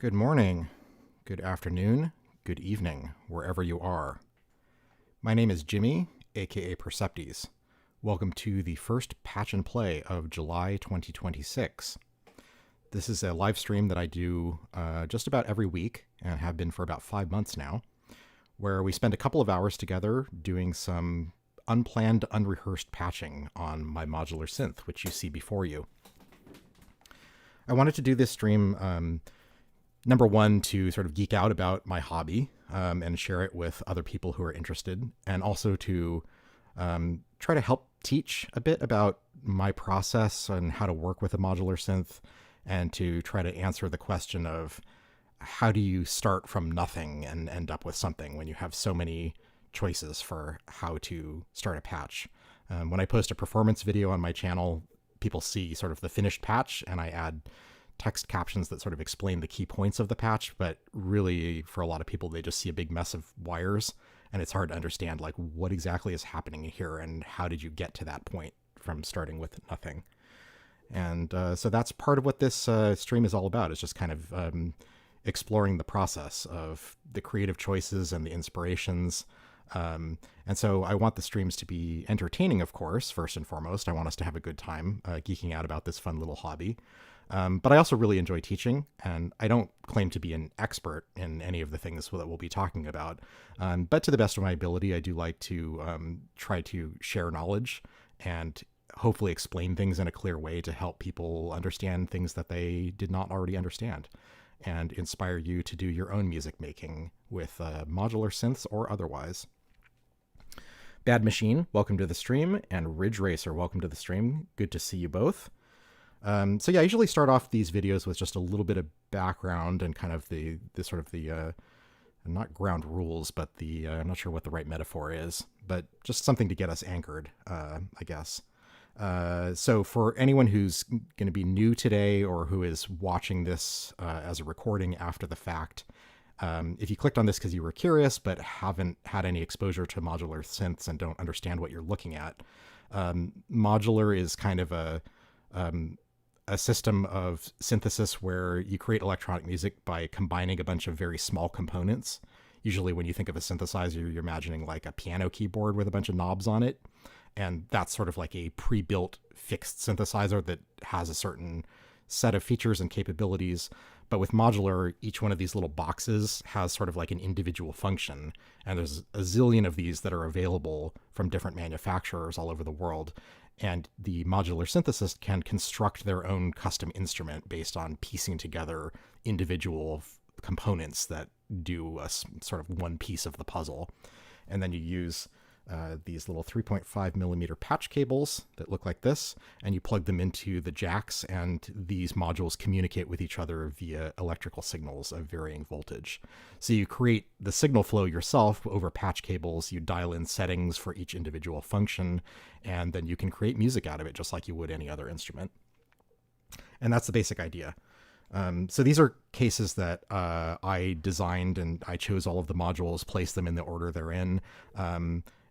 Good morning, good afternoon, good evening, wherever you are. My name is Jimmy, aka Perceptes. Welcome to the first Patch and Play of July 2026. This is a live stream that I do just about every week, and have been for about 5 months now, where we spend a couple of hours together doing some unplanned, unrehearsed patching on my modular synth, which you see before you. I wanted to do this stream number one, to sort of geek out about my hobby and share it with other people who are interested, and also to try to help teach a bit about my process and how to work with a modular synth, and to try to answer the question of how do you start from nothing and end up with something when you have so many choices for how to start a patch. When I post a performance video on my channel, people see sort of the finished patch, and I add text captions that sort of explain the key points of the patch, but really for a lot of people, they just see a big mess of wires, and it's hard to understand like what exactly is happening here and how did you get to that point from starting with nothing. And so that's part of what this stream is all about, is just kind of exploring the process of the creative choices and the inspirations. And so I want the streams to be entertaining, of course, first and foremost. I want us to have a good time geeking out about this fun little hobby. But I also really enjoy teaching, and I don't claim to be an expert in any of the things that we'll be talking about. But to the best of my ability, I do like to try to share knowledge and hopefully explain things in a clear way to help people understand things that they did not already understand, and inspire you to do your own music making with modular synths or otherwise. Bad Machine, welcome to the stream, and Ridge Racer, welcome to the stream. Good to see you both. So yeah, I usually start off these videos with just a little bit of background and kind of the sort of the, not ground rules, but I'm not sure what the right metaphor is, but just something to get us anchored, I guess. So for anyone who's going to be new today, or who is watching this as a recording after the fact, if you clicked on this because you were curious but haven't had any exposure to modular synths and don't understand what you're looking at, modular is kind of a system of synthesis where you create electronic music by combining a bunch of very small components. Usually when you think of a synthesizer, you're imagining like a piano keyboard with a bunch of knobs on it. And that's sort of like a pre-built fixed synthesizer that has a certain set of features and capabilities. But with modular, each one of these little boxes has sort of like an individual function. And there's a zillion of these that are available from different manufacturers all over the world. And the modular synthesist can construct their own custom instrument based on piecing together individual components that do a sort of one piece of the puzzle. And then you use these little 3.5 millimeter patch cables that look like this, and you plug them into the jacks, and these modules communicate with each other via electrical signals of varying voltage. So you create the signal flow yourself over patch cables, you dial in settings for each individual function, and then you can create music out of it just like you would any other instrument. And that's the basic idea. So these are cases that I designed, and I chose all of the modules, placed them in the order they're in.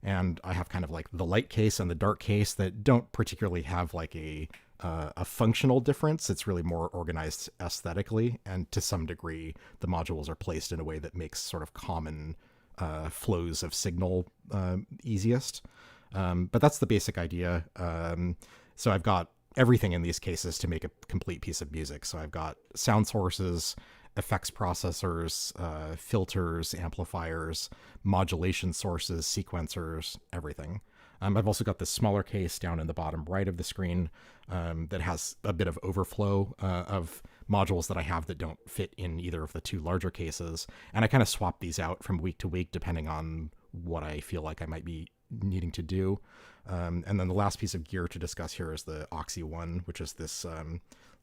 And I have kind of like the light case and the dark case that don't particularly have like a functional difference. It's really more organized aesthetically, and to some degree, the modules are placed in a way that makes sort of common flows of signal easiest. But that's the basic idea. So I've got everything in these cases to make a complete piece of music. So I've got sound sources, effects processors, filters, amplifiers, modulation sources, sequencers, everything. I've also got this smaller case down in the bottom right of the screen that has a bit of overflow of modules that I have that don't fit in either of the two larger cases. And I kind of swap these out from week to week depending on what I feel like I might be needing to do. And then the last piece of gear to discuss here is the Oxy One, which is this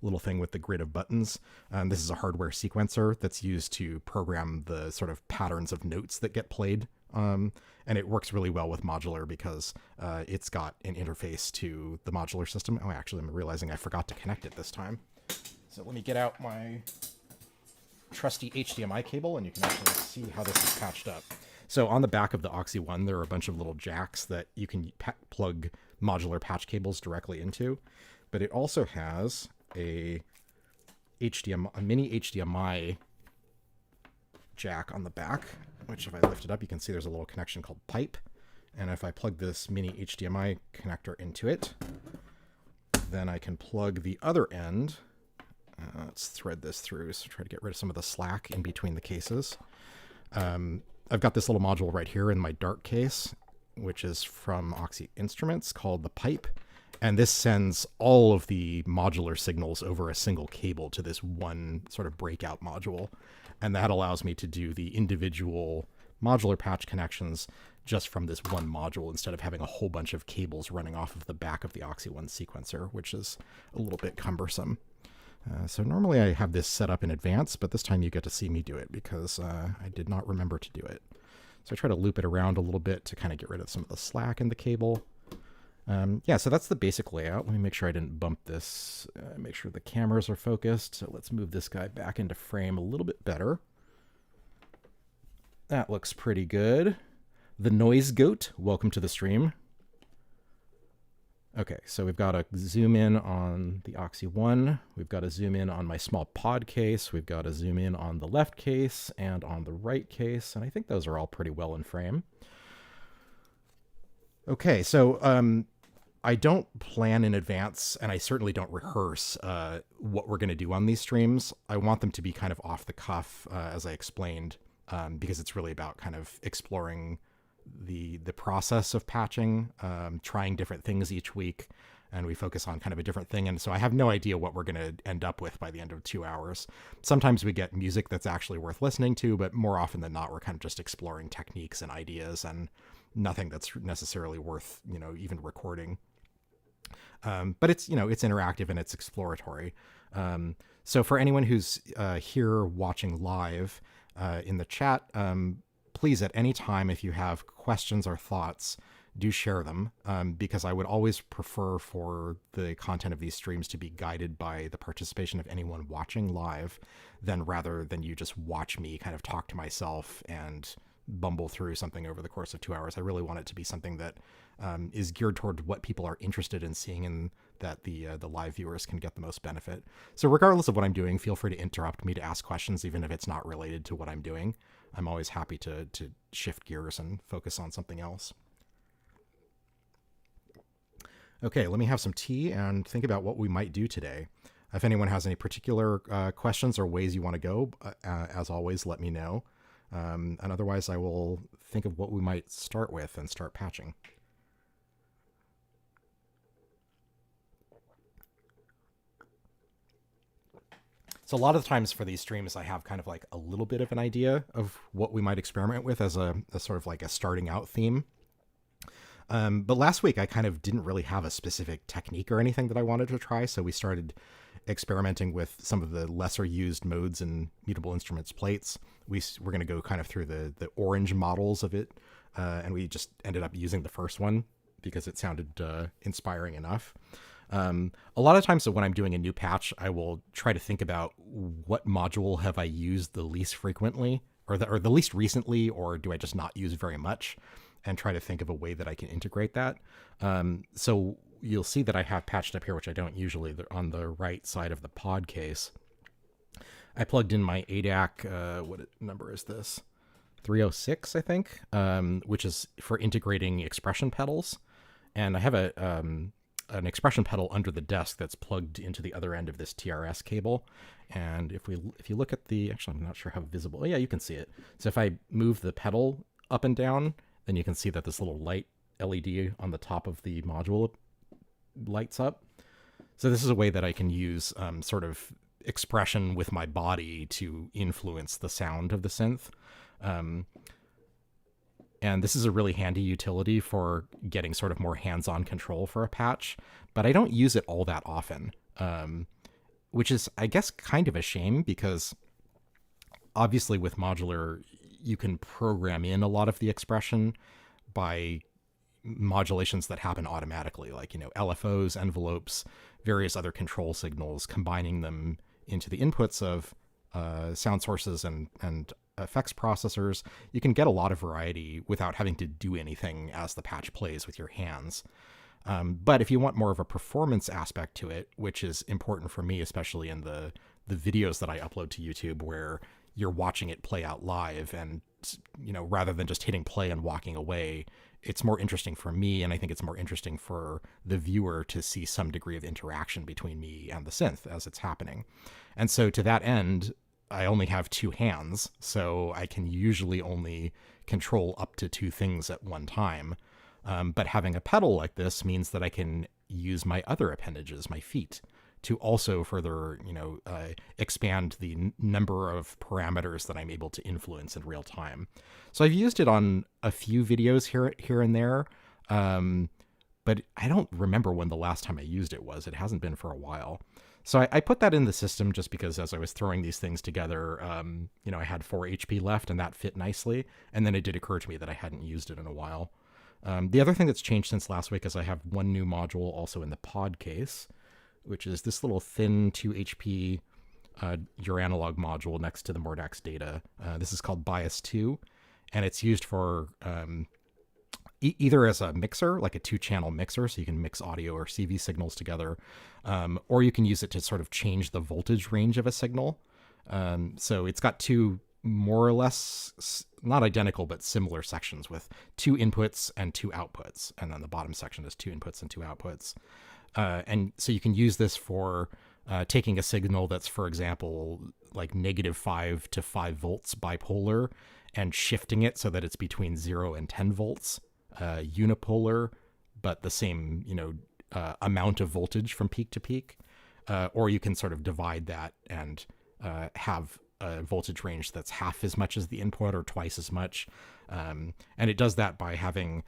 little thing with the grid of buttons. This is a hardware sequencer that's used to program the sort of patterns of notes that get played. And it works really well with modular because it's got an interface to the modular system. Oh, actually, I'm realizing I forgot to connect it this time. So let me get out my trusty HDMI cable, and you can actually see how this is patched up. So on the back of the Oxy One, there are a bunch of little jacks that you can plug modular patch cables directly into, but it also has a mini HDMI jack on the back, which if I lift it up, you can see there's a little connection called pipe. And if I plug this mini HDMI connector into it, then I can plug the other end. Let's thread this through, so try to get rid of some of the slack in between the cases. I've got this little module right here in my dark case, which is from Oxy Instruments, called the pipe. And this sends all of the modular signals over a single cable to this one sort of breakout module. And that allows me to do the individual modular patch connections just from this one module, instead of having a whole bunch of cables running off of the back of the Oxy One sequencer, which is a little bit cumbersome. So normally I have this set up in advance, but this time you get to see me do it because I did not remember to do it. So I try to loop it around a little bit to kind of get rid of some of the slack in the cable. Yeah, so that's the basic layout. Let me make sure I didn't bump this, make sure the cameras are focused. So let's move this guy back into frame a little bit better. That looks pretty good. The Noise Goat, welcome to the stream. Okay, so we've got to zoom in on the Oxy One. We've got to zoom in on my small pod case. We've got to zoom in on the left case and on the right case. And I think those are all pretty well in frame. Okay, so I don't plan in advance, and I certainly don't rehearse what we're going to do on these streams. I want them to be kind of off the cuff, as I explained, because it's really about kind of exploring the process of patching, trying different things each week, and we focus on kind of a different thing. And so I have no idea what we're going to end up with by the end of 2 hours. Sometimes we get music that's actually worth listening to, but more often than not, we're kind of just exploring techniques and ideas and nothing that's necessarily worth, even recording. But it's, it's interactive and it's exploratory. So for anyone who's here watching live in the chat, please, at any time, if you have questions or thoughts, do share them, because I would always prefer for the content of these streams to be guided by the participation of anyone watching live, rather than you just watch me kind of talk to myself and bumble through something over the course of 2 hours. I really want it to be something that is geared toward what people are interested in seeing, and that the live viewers can get the most benefit. So regardless of what I'm doing, feel free to interrupt me to ask questions, even if it's not related to what I'm doing. I'm always happy to shift gears and focus on something else. Okay, let me have some tea and think about what we might do today. If anyone has any particular questions or ways you want to go, as always, let me know. And otherwise, I will think of what we might start with and start patching. So a lot of the times for these streams, I have kind of like a little bit of an idea of what we might experiment with as a sort of like a starting out theme. But last week I kind of didn't really have a specific technique or anything that I wanted to try. So we started experimenting with some of the lesser used modes in Mutable Instruments plates. We're going to go kind of through the orange models of it. And we just ended up using the first one because it sounded inspiring enough. A lot of times when I'm doing a new patch, I will try to think about what module have I used the least frequently, or the least recently, or do I just not use very much, and try to think of a way that I can integrate that. So you'll see that I have patched up here, which I don't usually, on the right side of the pod case. I plugged in my ADAC, what number is this? 306, I think, which is for integrating expression pedals. And I have an expression pedal under the desk that's plugged into the other end of this TRS cable. And if you look at actually, I'm not sure how visible. Oh, yeah, you can see it. So if I move the pedal up and down, then you can see that this little light LED on the top of the module lights up. So this is a way that I can use sort of expression with my body to influence the sound of the synth. And this is a really handy utility for getting sort of more hands-on control for a patch, but I don't use it all that often, which is, I guess, kind of a shame, because obviously with modular, you can program in a lot of the expression by modulations that happen automatically, like, LFOs, envelopes, various other control signals, combining them into the inputs of sound sources and effects processors. You can get a lot of variety without having to do anything as the patch plays with your hands. But if you want more of a performance aspect to it, which is important for me, especially in the videos that I upload to YouTube, where you're watching it play out live, and rather than just hitting play and walking away, it's more interesting for me, and I think it's more interesting for the viewer to see some degree of interaction between me and the synth as it's happening. And so to that end, I only have two hands, so I can usually only control up to two things at one time. But having a pedal like this means that I can use my other appendages, my feet, to also further, expand the number of parameters that I'm able to influence in real time. So I've used it on a few videos here and there, but I don't remember when the last time I used it was. It hasn't been for a while. So I put that in the system just because as I was throwing these things together, I had 4 HP left and that fit nicely. And then it did occur to me that I hadn't used it in a while. The other thing that's changed since last week is I have one new module also in the pod case, which is this little thin 2 HP your analog module next to the Mordax data. This is called Bias 2, and it's used for either as a mixer, like a 2-channel mixer, so you can mix audio or CV signals together, or you can use it to sort of change the voltage range of a signal. So it's got two more or less, not identical, but similar sections with 2 inputs and 2 outputs. And then the bottom section is 2 inputs and 2 outputs. And so you can use this for taking a signal that's, for example, like -5 to 5 volts bipolar and shifting it so that it's between 0 and 10 volts unipolar, but the same, amount of voltage from peak to peak. Or you can sort of divide that and have a voltage range that's half as much as the input or twice as much. And it does that by having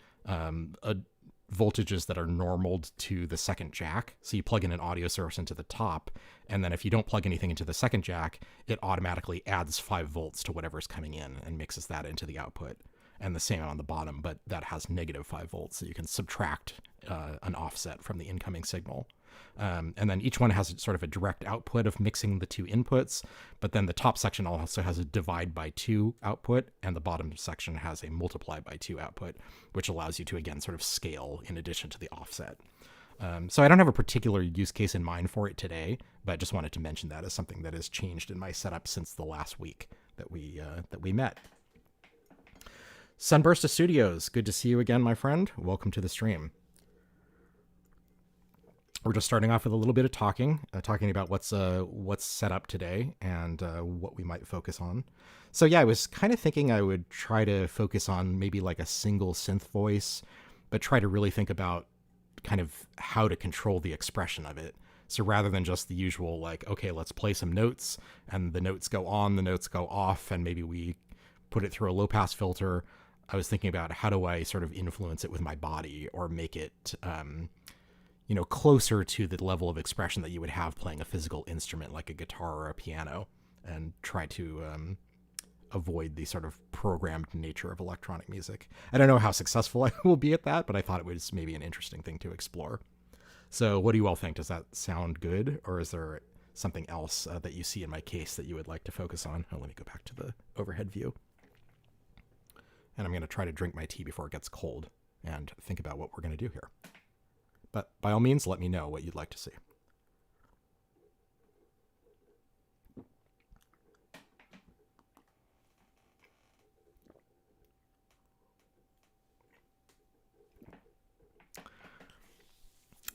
voltages that are normaled to the second jack. So you plug in an audio source into the top, and then if you don't plug anything into the second jack, it automatically adds 5 volts to whatever's coming in and mixes that into the output. And the same on the bottom, but that has -5 volts, so you can subtract an offset from the incoming signal. And then each one has sort of a direct output of mixing the 2 inputs, but then the top section also has a divide by 2 output, and the bottom section has a multiply by 2 output, which allows you to, again, sort of scale in addition to the offset. So I don't have a particular use case in mind for it today, but I just wanted to mention that as something that has changed in my setup since the last week that we met. Sunburst Studios, good to see you again, my friend. Welcome to the stream. We're just starting off with a little bit of talking about what's set up today and what we might focus on. So yeah, I was kind of thinking I would try to focus on maybe like a single synth voice, but try to really think about kind of how to control the expression of it. So rather than just the usual, like, okay, let's play some notes and the notes go on, the notes go off, and maybe we put it through a low pass filter, I was thinking about how do I sort of influence it with my body or make it, closer to the level of expression that you would have playing a physical instrument like a guitar or a piano, and try to avoid the sort of programmed nature of electronic music. I don't know how successful I will be at that, but I thought it was maybe an interesting thing to explore. So what do you all think? Does that sound good, or is there something else that you see in my case that you would like to focus on? Oh, let me go back to the overhead view. And I'm going to try to drink my tea before it gets cold and think about what we're going to do here. But by all means, let me know what you'd like to see.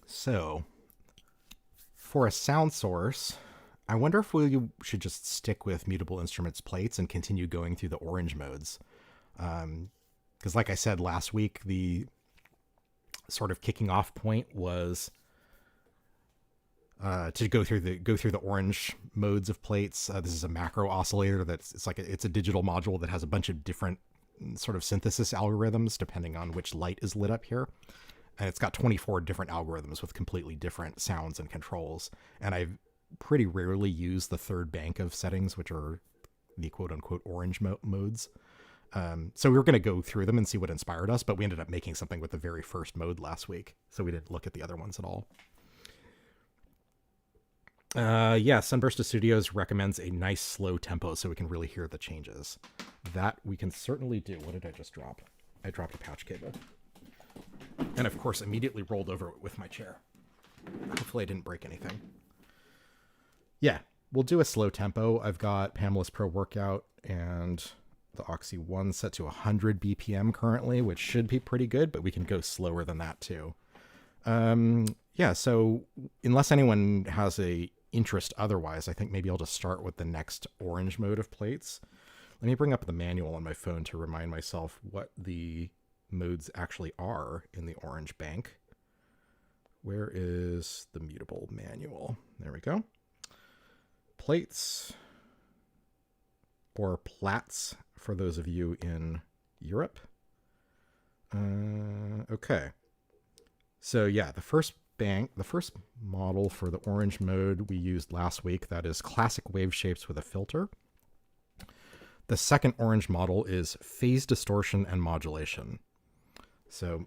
So, for a sound source, I wonder if we should just stick with Mutable Instruments plates and continue going through the orange modes. Because like I said last week, the sort of kicking off point was to go through the orange modes of plates. This is a macro oscillator it's a digital module that has a bunch of different sort of synthesis algorithms depending on which light is lit up here. And it's got 24 different algorithms with completely different sounds and controls. And I've pretty rarely used the third bank of settings, which are the quote unquote orange modes. So we were going to go through them and see what inspired us, but we ended up making something with the very first mode last week. So we didn't look at the other ones at all. Sunburst Studios recommends a nice slow tempo so we can really hear the changes. That we can certainly do. What did I just drop? I dropped a pouch cable. And of course, immediately rolled over it with my chair. Hopefully I didn't break anything. Yeah, We'll do a slow tempo. I've got Pamela's Pro Workout and the Oxy 1 set to 100 BPM currently, which should be pretty good, but we can go slower than that too. Yeah, so unless anyone has a interest otherwise, I think maybe I'll just start with the next orange mode of plates. Let me bring up the manual on my phone to remind myself what the modes actually are in the orange bank. Where is the mutable manual? There we go. Plates, or plats for those of you in Europe. Okay. So yeah, the first model for the orange mode we used last week, that is classic wave shapes with a filter. The second orange model is phase distortion and modulation. So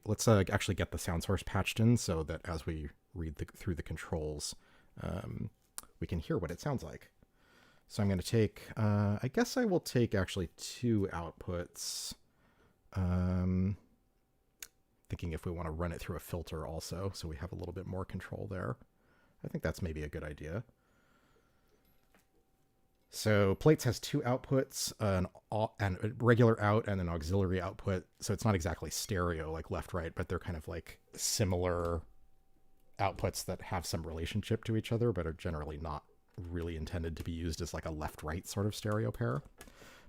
let's actually get the sound source patched in so that as we read through the controls, we can hear what it sounds like. So I'm going to take, I guess I will take actually 2 outputs. Thinking if we want to run it through a filter also, so we have a little bit more control there. I think that's maybe a good idea. So plates has 2 outputs, and a regular out and an auxiliary output. So it's not exactly stereo like left, right, but they're kind of like similar outputs that have some relationship to each other, but are generally not really intended to be used as like a left-right sort of stereo pair.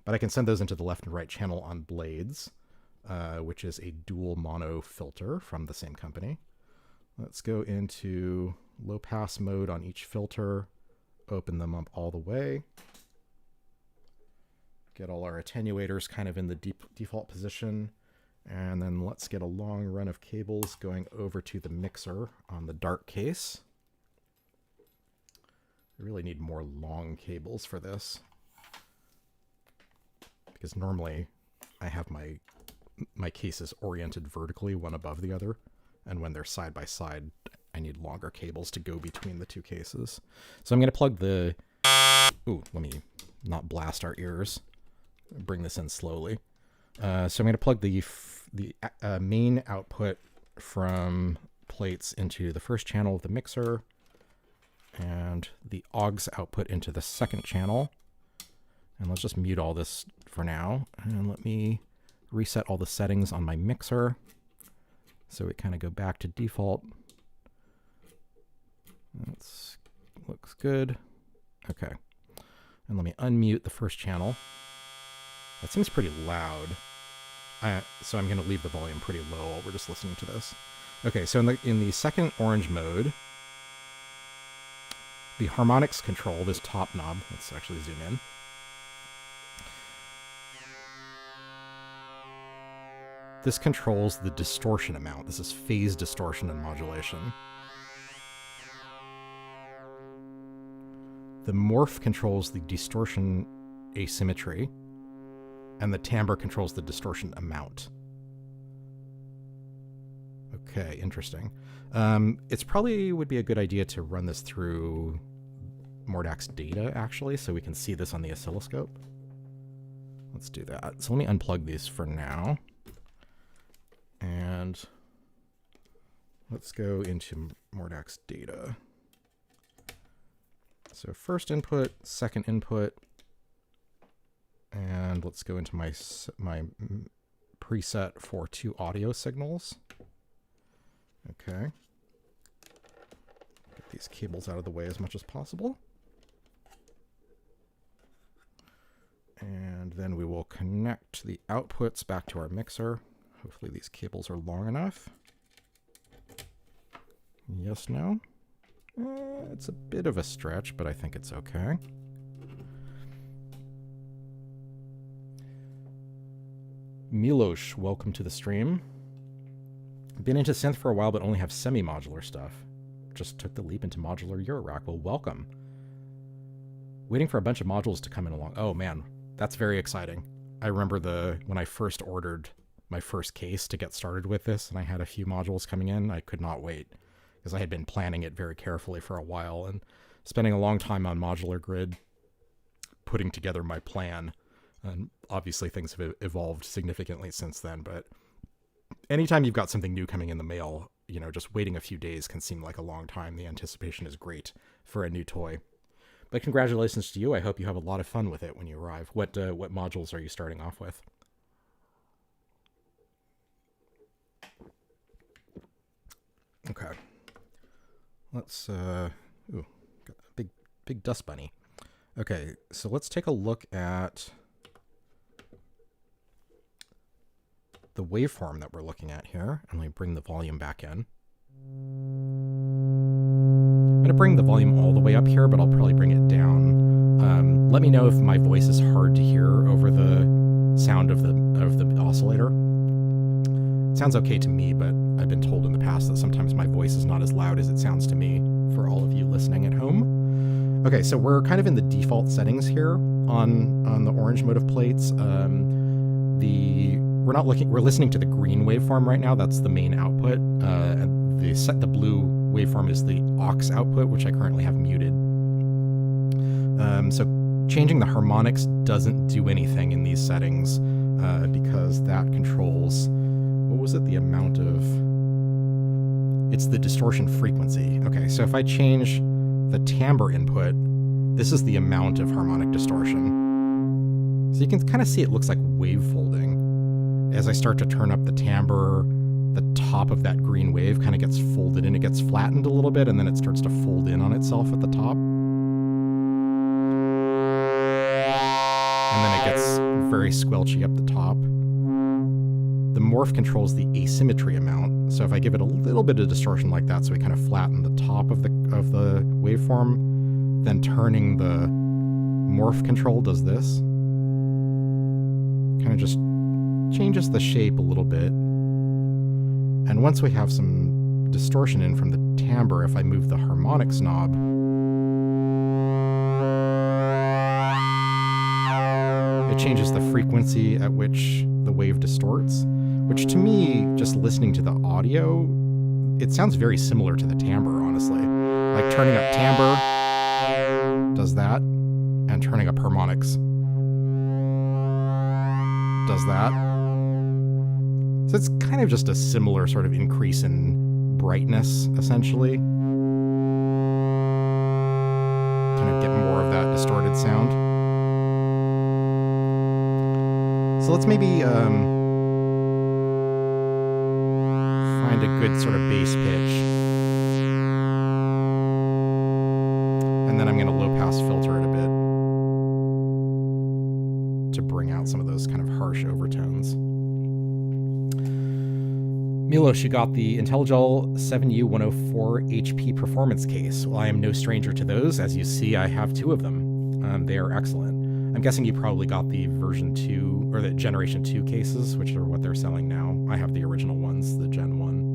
But I can send those into the left and right channel on blades, which is a dual mono filter from the same company. Let's go into low pass mode on each filter, open them up all the way, get all our attenuators kind of in the default position, and then let's get a long run of cables going over to the mixer on the dark case. I really need more long cables for this, because normally I have my cases oriented vertically, one above the other, and when they're side by side, I need longer cables to go between the 2 cases. So I'm going to plug the... Ooh, let me not blast our ears. Bring this in slowly. So I'm going to plug the main output from plates into the first channel of the mixer, and the aux output into the second channel. And let's just mute all this for now, and let me reset all the settings on my mixer so we kind of go back to default. That looks good. Okay. And let me unmute the first channel. That seems pretty loud. So I'm going to leave the volume pretty low while we're just listening to this. Okay, so in the second orange mode, the harmonics control, this top knob, let's actually zoom in. This controls the distortion amount. This is phase distortion and modulation. The morph controls the distortion asymmetry, and the timbre controls the distortion amount. Okay, interesting. It's probably would be a good idea to run this through Mordac's data, actually, so we can see this on the oscilloscope. Let's do that. So let me unplug these for now. And let's go into Mordac's data. So first input, second input, and let's go into my preset for 2 audio signals. Okay. Get these cables out of the way as much as possible. And then we will connect the outputs back to our mixer. Hopefully these cables are long enough. Yes, no? It's a bit of a stretch, but I think it's okay. Milosh, welcome to the stream. Been into synth for a while, but only have semi-modular stuff. Just took the leap into modular Eurorack. Well, welcome. Waiting for a bunch of modules to come in along. Oh man, that's very exciting. I remember when I first ordered my first case to get started with this, and I had a few modules coming in. I could not wait, because I had been planning it very carefully for a while and spending a long time on Modular Grid putting together my plan. And obviously things have evolved significantly since then, but anytime you've got something new coming in the mail, you know, just waiting a few days can seem like a long time. The anticipation is great for a new toy. But congratulations to you. I hope you have a lot of fun with it when you arrive. What modules are you starting off with? Okay. Let's ooh, got a big dust bunny. Okay, so let's take a look at the waveform that we're looking at here. And let me bring the volume back in. I'm going to bring the volume all the way up here, but I'll probably bring it down. Let me know if my voice is hard to hear over the sound of the oscillator. It sounds okay to me, but I've been told in the past that sometimes my voice is not as loud as it sounds to me for all of you listening at home. Okay, so we're kind of in the default settings here on the orange motive plates. We're listening to the green waveform right now. That's the main output. And the blue waveform is the aux output, which I currently have muted. So changing the harmonics doesn't do anything in these settings because that controls, what was it? The amount of, it's the distortion frequency. Okay, so if I change the timbre input, this is the amount of harmonic distortion. So you can kind of see it looks like wave folding. As I start to turn up the timbre, the top of that green wave kind of gets folded in. It gets flattened a little bit, and then it starts to fold in on itself at the top. And then it gets very squelchy up the top. The morph controls the asymmetry amount. So if I give it a little bit of distortion like that, so we kind of flatten the top of the waveform, then turning the morph control does this. Kind of just changes the shape a little bit. And once we have some distortion in from the timbre, if I move the harmonics knob, it changes the frequency at which the wave distorts, which to me, just listening to the audio, it sounds very similar to the timbre, honestly. Like turning up timbre does that, and turning up harmonics does that. So it's kind of just a similar sort of increase in brightness, essentially. Kind of get more of that distorted sound. So let's maybe find a good sort of bass pitch. And then I'm going to low pass filter it a bit to bring out some of those kind of harsh overtones. Milos, you got the IntelliGel 7U104 HP performance case. Well, I am no stranger to those. As you see, I have two of them. They are excellent. I'm guessing you probably got the version 2 or the generation 2 cases, which are what they're selling now. I have the original ones, the Gen 1.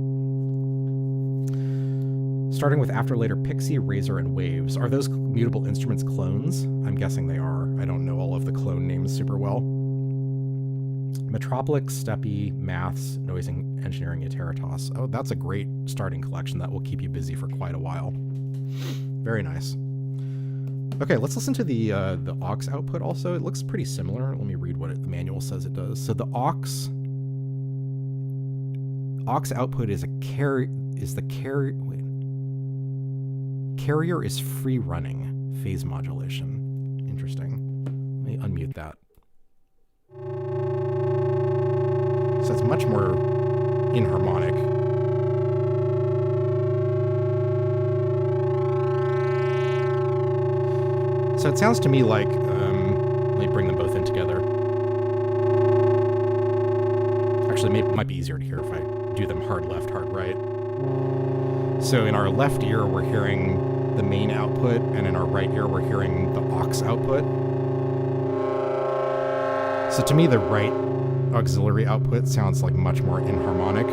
Starting with After Later Pixie, Razor, and Waves. Are those Mutable Instruments clones? I'm guessing they are. I don't know all of the clone names super well. Metropolix, Steppy, Maths, Noise Engineering, Eteritas. Oh, that's a great starting collection that will keep you busy for quite a while. Very nice. Okay, let's listen to the aux output also. It looks pretty similar. Let me read what the manual says it does. So the aux output is carrier is free running phase modulation. Interesting. Let me unmute that. So it's much more inharmonic. So it sounds to me like, let me bring them both in together. Actually, it might be easier to hear if I do them hard left, hard right. So in our left ear, we're hearing the main output, and in our right ear, we're hearing the aux output. So to me, the right auxiliary output sounds like much more inharmonic.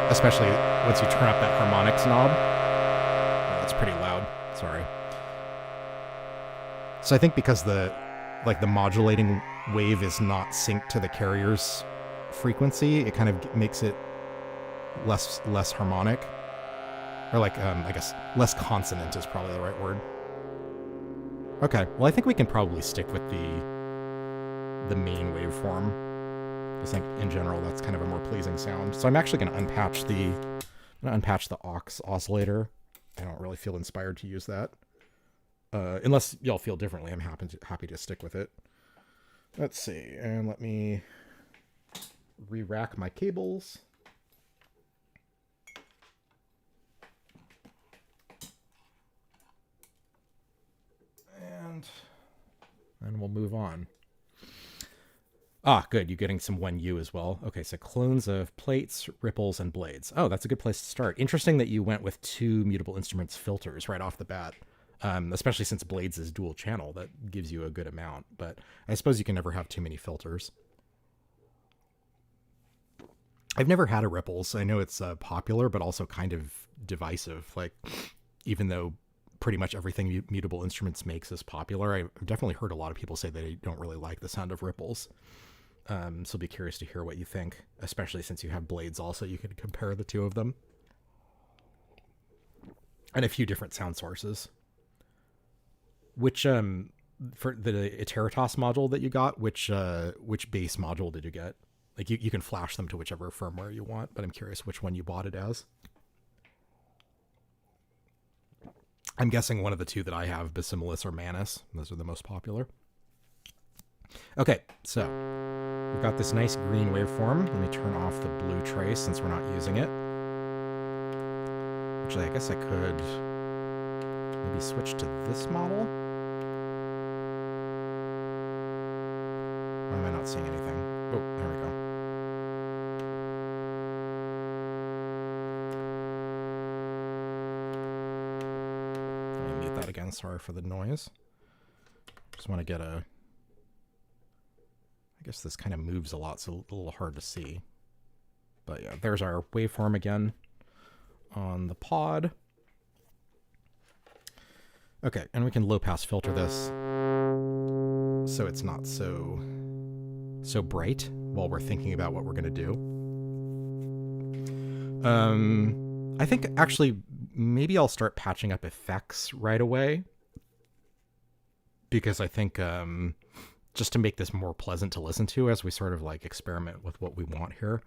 Especially once you turn up that harmonics knob. Oh, that's pretty loud. Sorry. So I think because the modulating wave is not synced to the carrier's frequency, it kind of makes it less harmonic. Or I guess less consonant is probably the right word. Okay, well I think we can probably stick with the main waveform. I think in general that's kind of a more pleasing sound. So I'm actually going to unpatch the I'm going to unpatch the aux oscillator. I don't really feel inspired to use that. Unless y'all feel differently, I'm happy to stick with it. Let's see, and let me re-rack my cables. And we'll move on. Ah, good. You're getting some 1U as well. Okay, so clones of plates, ripples, and blades. Oh, that's a good place to start. Interesting that you went with 2 mutable instruments filters right off the bat. Especially since blades is dual channel. That gives you a good amount. But I suppose you can never have too many filters. I've never had a ripples. I know it's popular, but also kind of divisive. Like, even though pretty much everything Mutable Instruments makes is popular, I've definitely heard a lot of people say they don't really like the sound of ripples. So I'll be curious to hear what you think, especially since you have blades also. You can compare the two of them. And a few different sound sources. Which, for the Iteritas module that you got, which base module did you get? Like, you can flash them to whichever firmware you want, but I'm curious which one you bought it as. I'm guessing one of the two that I have, Basimulis or Manus. Those are the most popular. Okay, so we've got this nice green waveform. Let me turn off the blue trace since we're not using it. Actually, I guess I could maybe switch to this model. Or am I not seeing anything? Oh, there we go. Let me mute that again. Sorry for the noise. Just want to get a... I guess this kind of moves a lot, so a little hard to see. But yeah, there's our waveform again on the pod. Okay, and we can low pass filter this so it's not so bright while we're thinking about what we're going to do. I think actually maybe I'll start patching up effects right away, because I think just to make this more pleasant to listen to as we sort of like experiment with what we want here.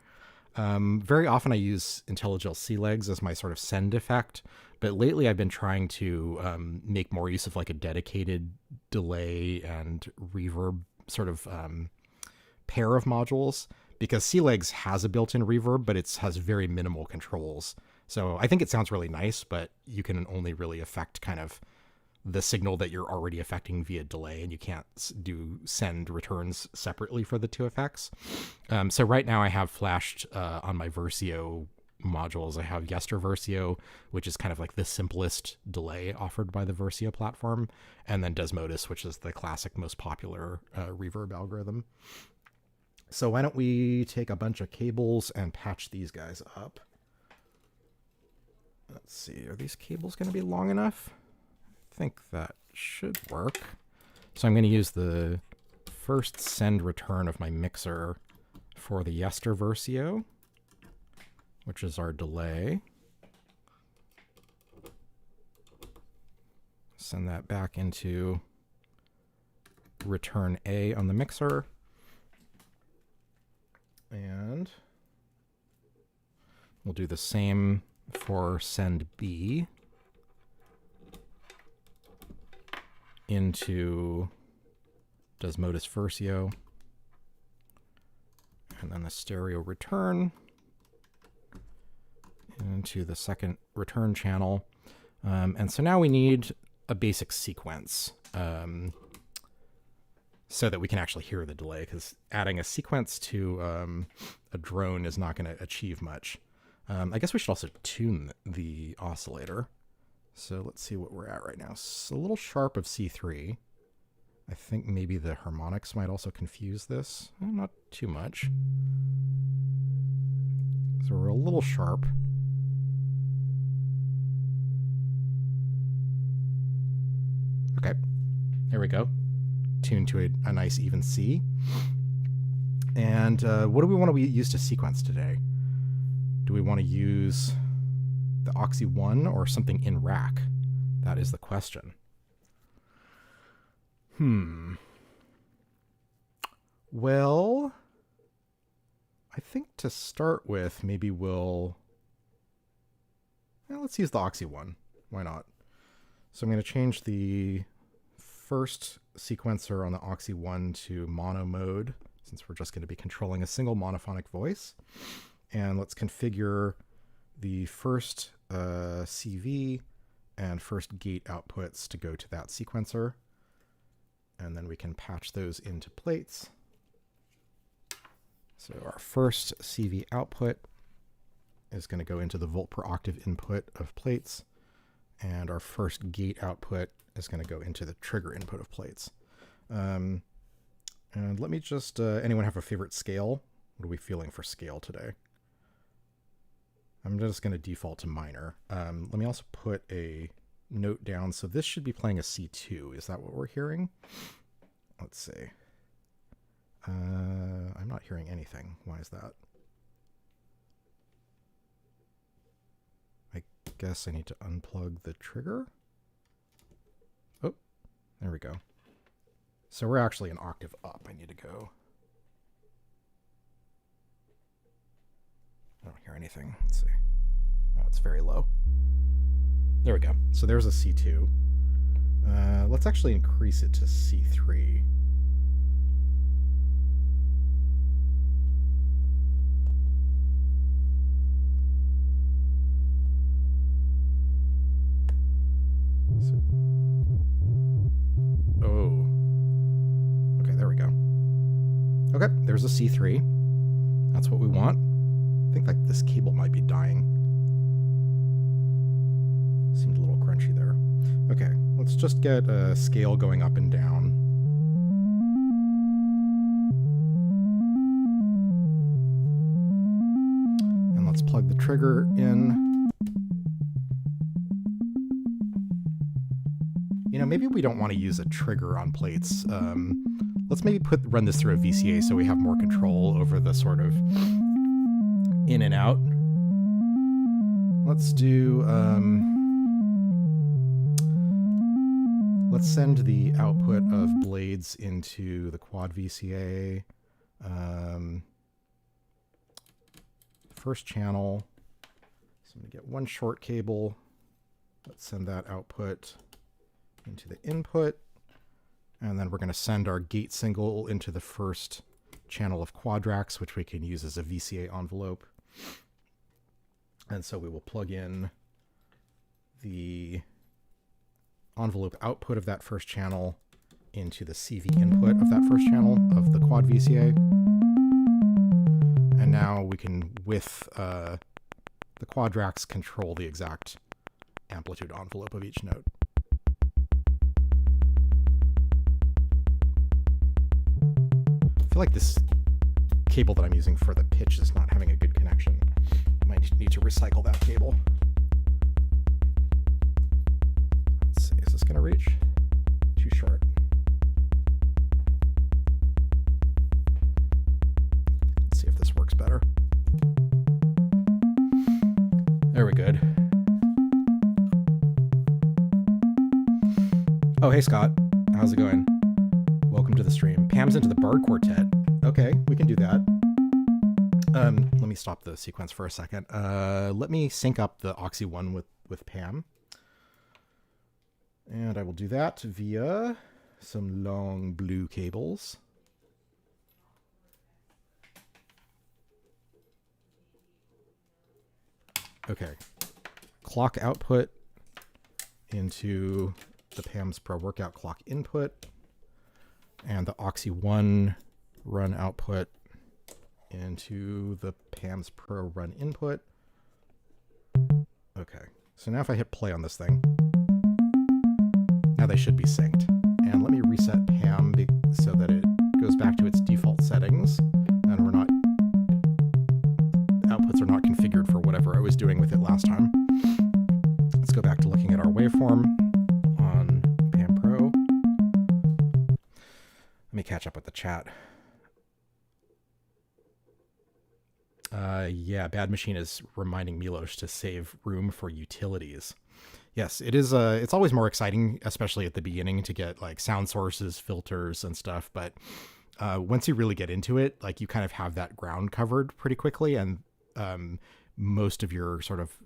Very often I use IntelliGel C-Legs as my sort of send effect, but lately I've been trying to make more use of like a dedicated delay and reverb sort of pair of modules, because C-Legs has a built-in reverb, but it has very minimal controls. So I think it sounds really nice, but you can only really affect kind of the signal that you're already affecting via delay, and you can't do send returns separately for the two effects. So right now I have flashed on my Versio modules, I have Yester Versio, which is kind of like the simplest delay offered by the Versio platform, and then Desmodus, which is the classic, most popular reverb algorithm. So why don't we take a bunch of cables and patch these guys up? Let's see, are these cables going to be long enough? I think that should work. So I'm going to use the first send return of my mixer for the Yester Versio, which is our delay. Send that back into return A on the mixer. And we'll do the same for send B into Desmodus Versio, and then the stereo return into the second return channel. And so now we need a basic sequence so that we can actually hear the delay, because adding a sequence to a drone is not going to achieve much. I guess we should also tune the oscillator. So let's see what we're at right now. It's a little sharp of C3. I think maybe the harmonics might also confuse this. Not too much. So we're a little sharp. Okay, there we go. Tuned to a nice even C. And what do we want to use to sequence today? Do we want to use the Oxy 1 or something in rack? That is the question. Well, I think to start with, maybe we'll Let's use the Oxy one. Why not? So I'm going to change the first sequencer on the Oxy one to mono mode, since we're just going to be controlling a single monophonic voice. And let's configure the first CV and first gate outputs to go to that sequencer. And then we can patch those into plates. So our first CV output is going to go into the volt per octave input of plates. And our first gate output is going to go into the trigger input of plates. And let me just, anyone have a favorite scale? What are we feeling for scale today? I'm just going to default to minor. Let me also put a note down. So this should be playing a C2. Is that what we're hearing? Let's see. I'm not hearing anything. Why is that? I guess I need to unplug the trigger. Oh, there we go. So we're actually an octave up. I need to go. I don't hear anything. Let's see. Oh, it's very low. There we go. So there's a C2. Let's actually increase it to C3. Oh. Okay, there we go. Okay, there's a C3. That's what we want. I think like this cable might be dying. Seemed a little crunchy there. Okay, let's just get a scale going up and down. And let's plug the trigger in. You know, maybe we don't want to use a trigger on plates. Let's maybe run this through a VCA so we have more control over the sort of in and out. Let's do, let's send the output of blades into the quad VCA. First channel, so I'm going to get one short cable. Let's send that output into the input. And then we're going to send our gate single into the first channel of quadrax, which we can use as a VCA envelope. And so we will plug in the envelope output of that first channel into the CV input of that first channel of the quad VCA. And now we can, with the quadrax, control the exact amplitude envelope of each note. I feel like this cable that I'm using for the pitch is not having a good connection. I might need to recycle that cable. Let's see, is this going to reach? Too short. Let's see if this works better. There we go. Oh, hey Scott. How's it going? Welcome to the stream. Pam's into the Bard Quartet. Okay, we can do that. Let me stop the sequence for a second. Let me sync up the Oxy one with Pam. And I will do that via some long blue cables. Okay. Clock output into the Pam's Pro Workout clock input. And the Oxy 1 run output into the Pam's Pro run input. Okay, so now if I hit play on this thing, now they should be synced. And let me reset Pam so that it goes back to its default settings, and outputs are not configured for whatever I was doing with it last time. Let's go back to looking at our waveform on Pam Pro. Let me catch up with the chat. Yeah, Bad Machine is reminding Milos to save room for utilities. Yes, it is. It's always more exciting, especially at the beginning, to get like sound sources, filters, and stuff. But once you really get into it, like you kind of have that ground covered pretty quickly, and most of your sort of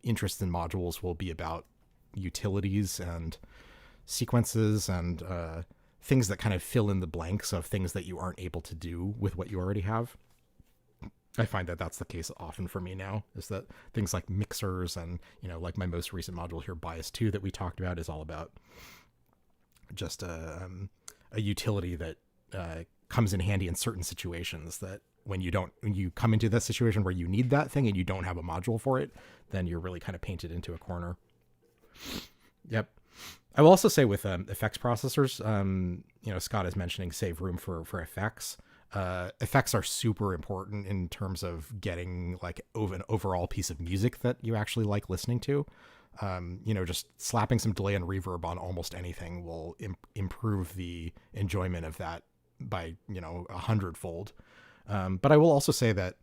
interest in modules will be about utilities and sequences and things that kind of fill in the blanks of things that you aren't able to do with what you already have. I find that that's the case often for me now, is that things like mixers and, like my most recent module here, Bias 2, that we talked about, is all about just a utility that comes in handy in certain situations, that when you come into that situation where you need that thing and you don't have a module for it, then you're really kind of painted into a corner. Yep. I will also say with effects processors, Scott is mentioning save room for effects. Effects are super important in terms of getting like an overall piece of music that you actually like listening to. Just slapping some delay and reverb on almost anything will improve the enjoyment of that by 100-fold. But I will also say that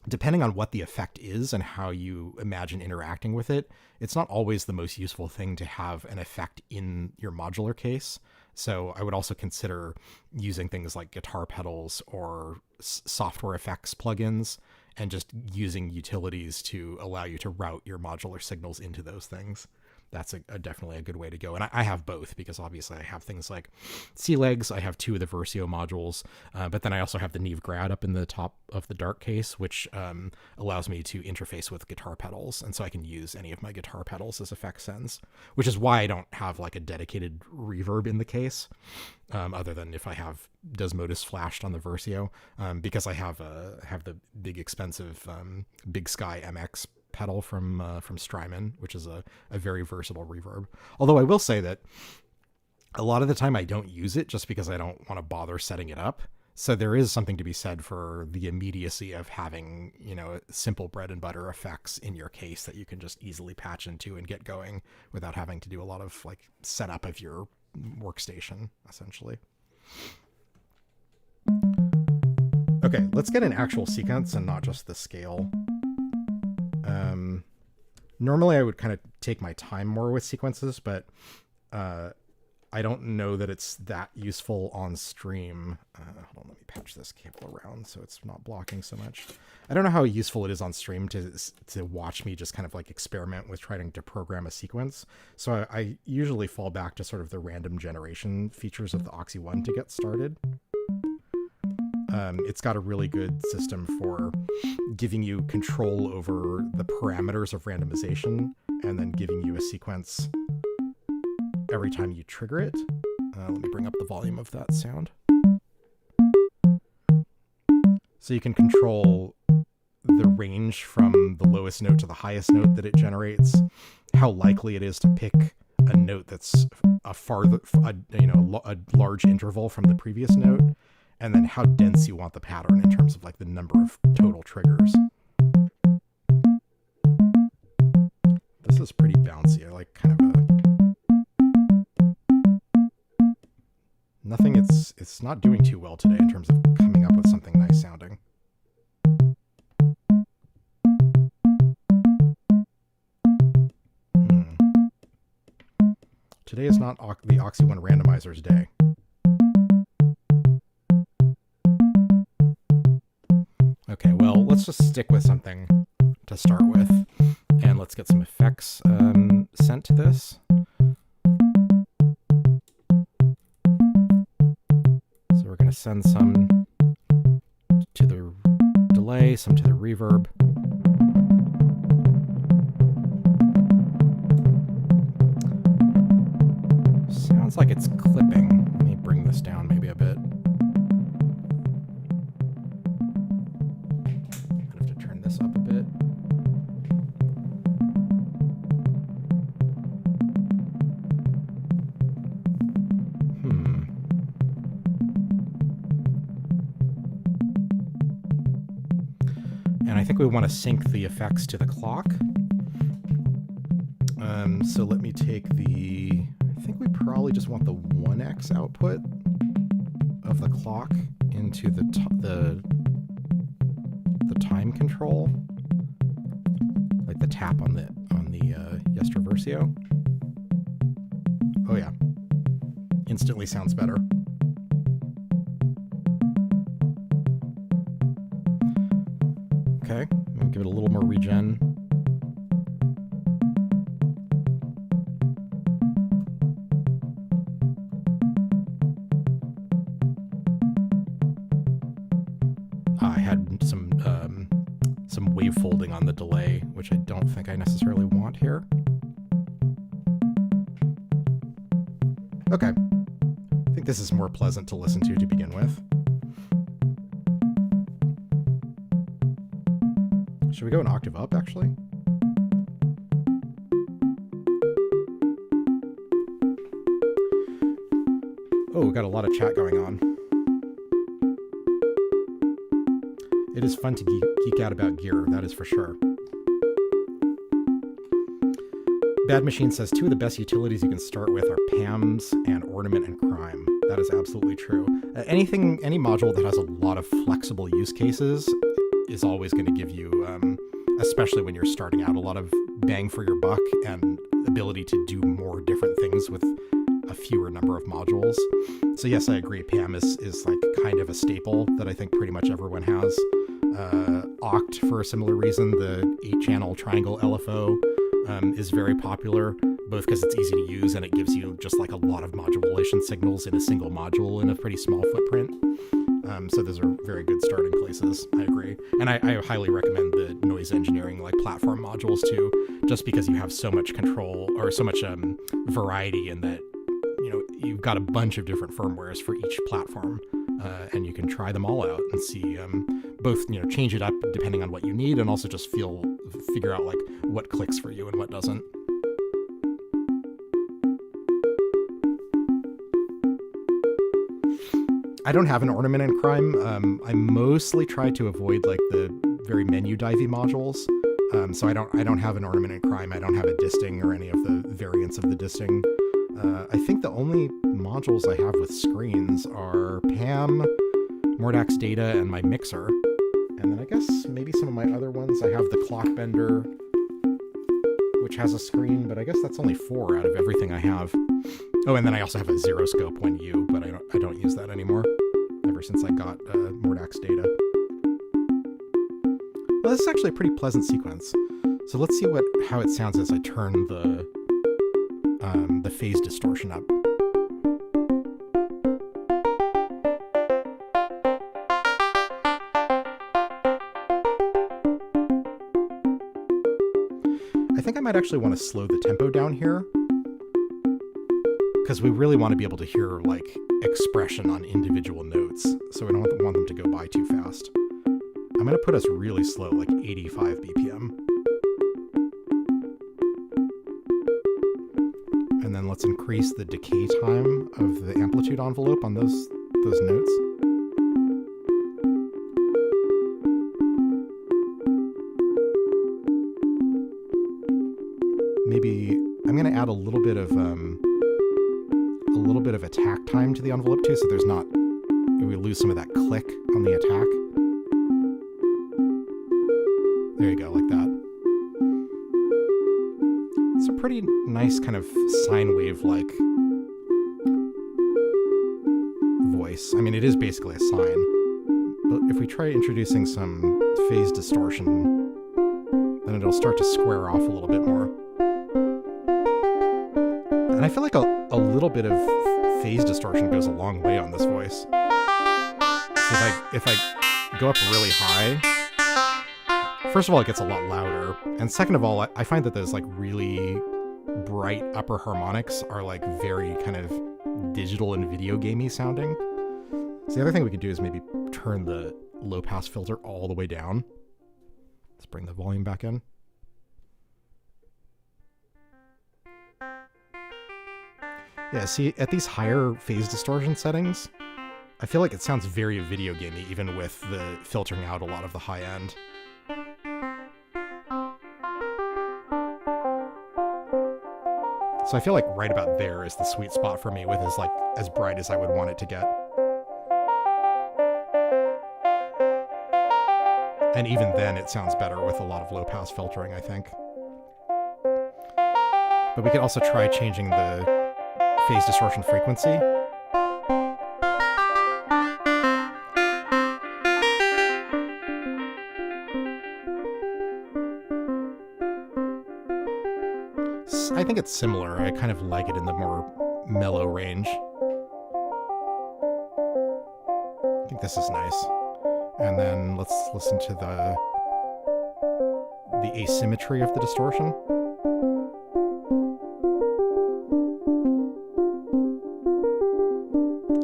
depending on what the effect is and how you imagine interacting with it, it's not always the most useful thing to have an effect in your modular case. So I would also consider using things like guitar pedals or software effects plugins, and just using utilities to allow you to route your modular signals into those things. That's definitely a good way to go. And I have both, because obviously I have things like Sea Legs, I have 2 of the Versio modules, but then I also have the Neve Grad up in the top of the Dark case, which allows me to interface with guitar pedals. And so I can use any of my guitar pedals as effect sends, which is why I don't have like a dedicated reverb in the case, other than if I have Desmodus flashed on the Versio, because I have the big expensive Big Sky MX pedal from Strymon, which is a very versatile reverb. Although I will say that a lot of the time I don't use it just because I don't want to bother setting it up. So there is something to be said for the immediacy of having, simple bread and butter effects in your case that you can just easily patch into and get going without having to do a lot of like setup of your workstation, essentially. Okay, let's get an actual sequence and not just the scale. Normally I would kind of take my time more with sequences, but I don't know that it's that useful on stream. Hold on, let me patch this cable around so it's not blocking so much. I don't know how useful it is on stream to watch me just kind of like experiment with trying to program a sequence. So I usually fall back to sort of the random generation features of the Oxy One to get started. It's got a really good system for giving you control over the parameters of randomization and then giving you a sequence every time you trigger it. Let me bring up the volume of that sound. So you can control the range from the lowest note to the highest note that it generates, how likely it is to pick a note that's a large interval from the previous note, and then how dense you want the pattern in terms of like the number of total triggers. This is pretty bouncy. I like kind of nothing. It's not doing too well today in terms of coming up with something nice sounding. Today is not the Oxy One randomizer's day. Okay, well, let's just stick with something to start with, and let's get some effects sent to this. So we're going to send some to the delay, some to the reverb. Sounds like it's clipping. Let me bring this down maybe a bit. This up a bit. And I think we want to sync the effects to the clock. So let me take I think we probably just want the 1x output of the clock into the time control, like the tap on the Yestra Versio. Oh yeah, instantly sounds better. Okay, we'll give it a little more regen. on the delay, which I don't think I necessarily want here. Okay. I think this is more pleasant to listen to begin with. Should we go an octave up, actually? Oh, we got a lot of chat going on. It is fun to geek out about gear, that is for sure. Bad Machine says, two of the best utilities you can start with are PAMs and Ornament and Crime. That is absolutely true. Any module that has a lot of flexible use cases is always going to give you, especially when you're starting out, a lot of bang for your buck and ability to do more different things with a fewer number of modules. So yes, I agree. PAM is like kind of a staple that I think pretty much everyone has. Oct, for a similar reason, the 8-channel triangle LFO is very popular, both because it's easy to use and it gives you just like a lot of modulation signals in a single module in a pretty small footprint. So those are very good starting places. I agree. And I highly recommend the noise engineering like platform modules too, just because you have so much control or so much variety in that, you know, you've got a bunch of different firmwares for each platform, and you can try them all out and see both, you know, change it up depending on what you need and also just figure out like what clicks for you and what doesn't. I don't have an Ornament and Crime. I mostly try to avoid like the very menu divey modules. So I don't have an Ornament and Crime. I don't have a disting or any of the variants of the disting. I think the only modules I have with screens are PAM, Mordax Data, and my mixer. And then I guess maybe some of my other ones. I have the Clock Bender, which has a screen, but I guess that's only 4 out of everything I have. Oh, and then I also have a Zeroscope 1U, but I don't use that anymore, ever since I got Mordax Data. Well, this is actually a pretty pleasant sequence. So let's see how it sounds as I turn the phase distortion up. I think I might actually want to slow the tempo down here, because we really want to be able to hear like expression on individual notes, so we don't want them to go by too fast. I'm going to put us really slow, like 85 BPM. And then let's increase the decay time of the amplitude envelope on those notes. Maybe I'm going to add a little bit of attack time to the envelope too, so we lose some of that click on the attack. There you go, like that. It's a pretty nice kind of sine wave-like voice. I mean, it is basically a sine, but if we try introducing some phase distortion, then it'll start to square off a little bit more. And I feel like a little bit of phase distortion goes a long way on this voice. If I go up really high, first of all, it gets a lot louder. And second of all, I find that those like really bright upper harmonics are like very kind of digital and video gamey sounding. So the other thing we could do is maybe turn the low pass filter all the way down. Let's bring the volume back in. Yeah, see, at these higher phase distortion settings, I feel like it sounds very video gamey, even with the filtering out a lot of the high end. So I feel like right about there is the sweet spot for me, with as bright as I would want it to get. And even then, it sounds better with a lot of low pass filtering, I think. But we could also try changing the phase distortion frequency. I think it's similar. I kind of like it in the more mellow range. I think this is nice. And then let's listen to the asymmetry of the distortion.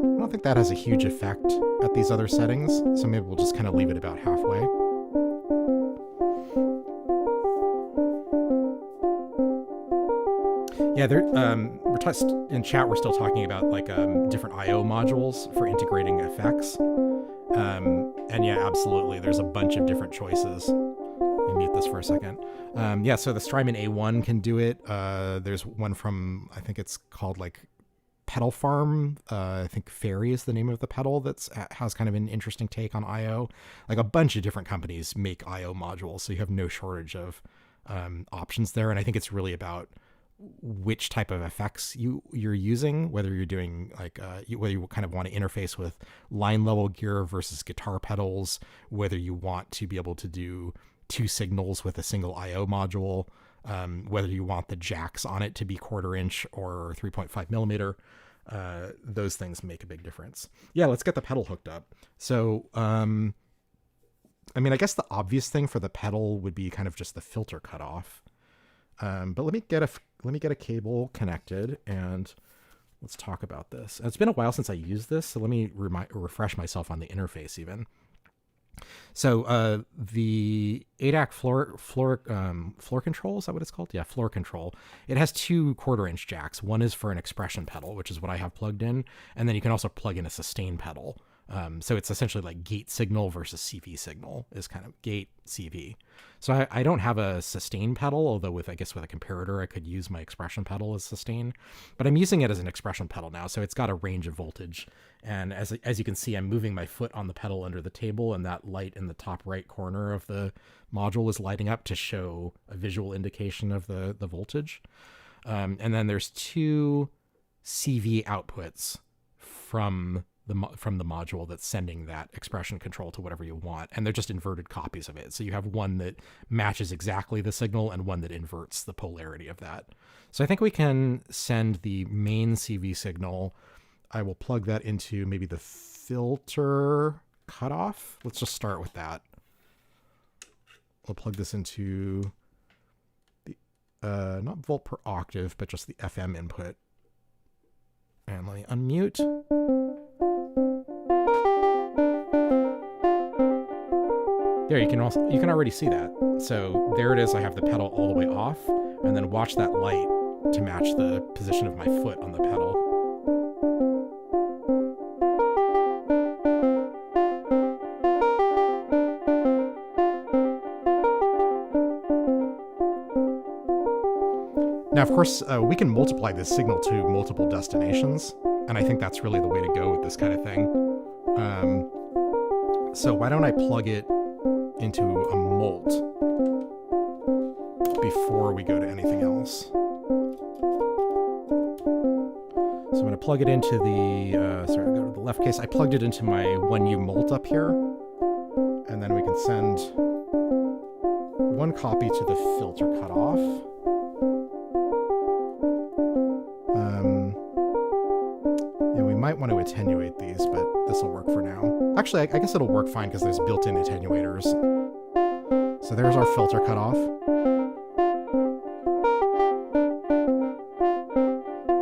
I don't think that has a huge effect at these other settings, so maybe we'll just kind of leave it about halfway. Yeah, in chat we're still talking about like different I/O modules for integrating effects. And yeah, absolutely, there's a bunch of different choices. Let me mute this for a second. Yeah, so the Strymon A1 can do it. There's one from, I think it's called like Pedal Farm. I think Fairy is the name of the pedal has kind of an interesting take on I/O. Like a bunch of different companies make I/O modules, so you have no shortage of options there. And I think it's really about which type of effects you're using, whether you're doing like whether you kind of want to interface with line level gear versus guitar pedals, whether you want to be able to do 2 signals with a single I/O module, whether you want the jacks on it to be 1/4 inch or 3.5 millimeter. Those things make a big difference. Yeah, let's get the pedal hooked up. So I mean, I guess the obvious thing for the pedal would be kind of just the filter cutoff. But let me get a cable connected and let's talk about this. It's been a while since I used this, so let me refresh myself on the interface even. So the ADAC floor control, is that what it's called? Yeah, floor control. It has 2 1/4 inch jacks. One is for an expression pedal, which is what I have plugged in, and then you can also plug in a sustain pedal. So it's essentially like gate signal versus CV signal is kind of gate CV. So I don't have a sustain pedal, although I guess with a comparator, I could use my expression pedal as sustain, but I'm using it as an expression pedal now. So it's got a range of voltage. And as you can see, I'm moving my foot on the pedal under the table, and that light in the top right corner of the module is lighting up to show a visual indication of the voltage. And then there's 2 CV outputs from the module that's sending that expression control to whatever you want, and they're just inverted copies of it. So you have one that matches exactly the signal and one that inverts the polarity of that. So I think we can send the main CV signal. I will plug that into maybe the filter cutoff. Let's just start with that. We'll plug this into the not volt per octave, but just the FM input. And let me unmute. There, you can already see that. So there it is. I have the pedal all the way off, and then watch that light to match the position of my foot on the pedal. Now, of course, we can multiply this signal to multiple destinations, and I think that's really the way to go with this kind of thing. So why don't I plug it into a mult before we go to anything else? So I'm going to plug it into the, go to the left case. I plugged it into my 1U mult up here, and then we can send 1 copy to the filter cutoff. Might want to attenuate these, but this will work for now. Actually, I guess it'll work fine because there's built-in attenuators. So there's our filter cutoff.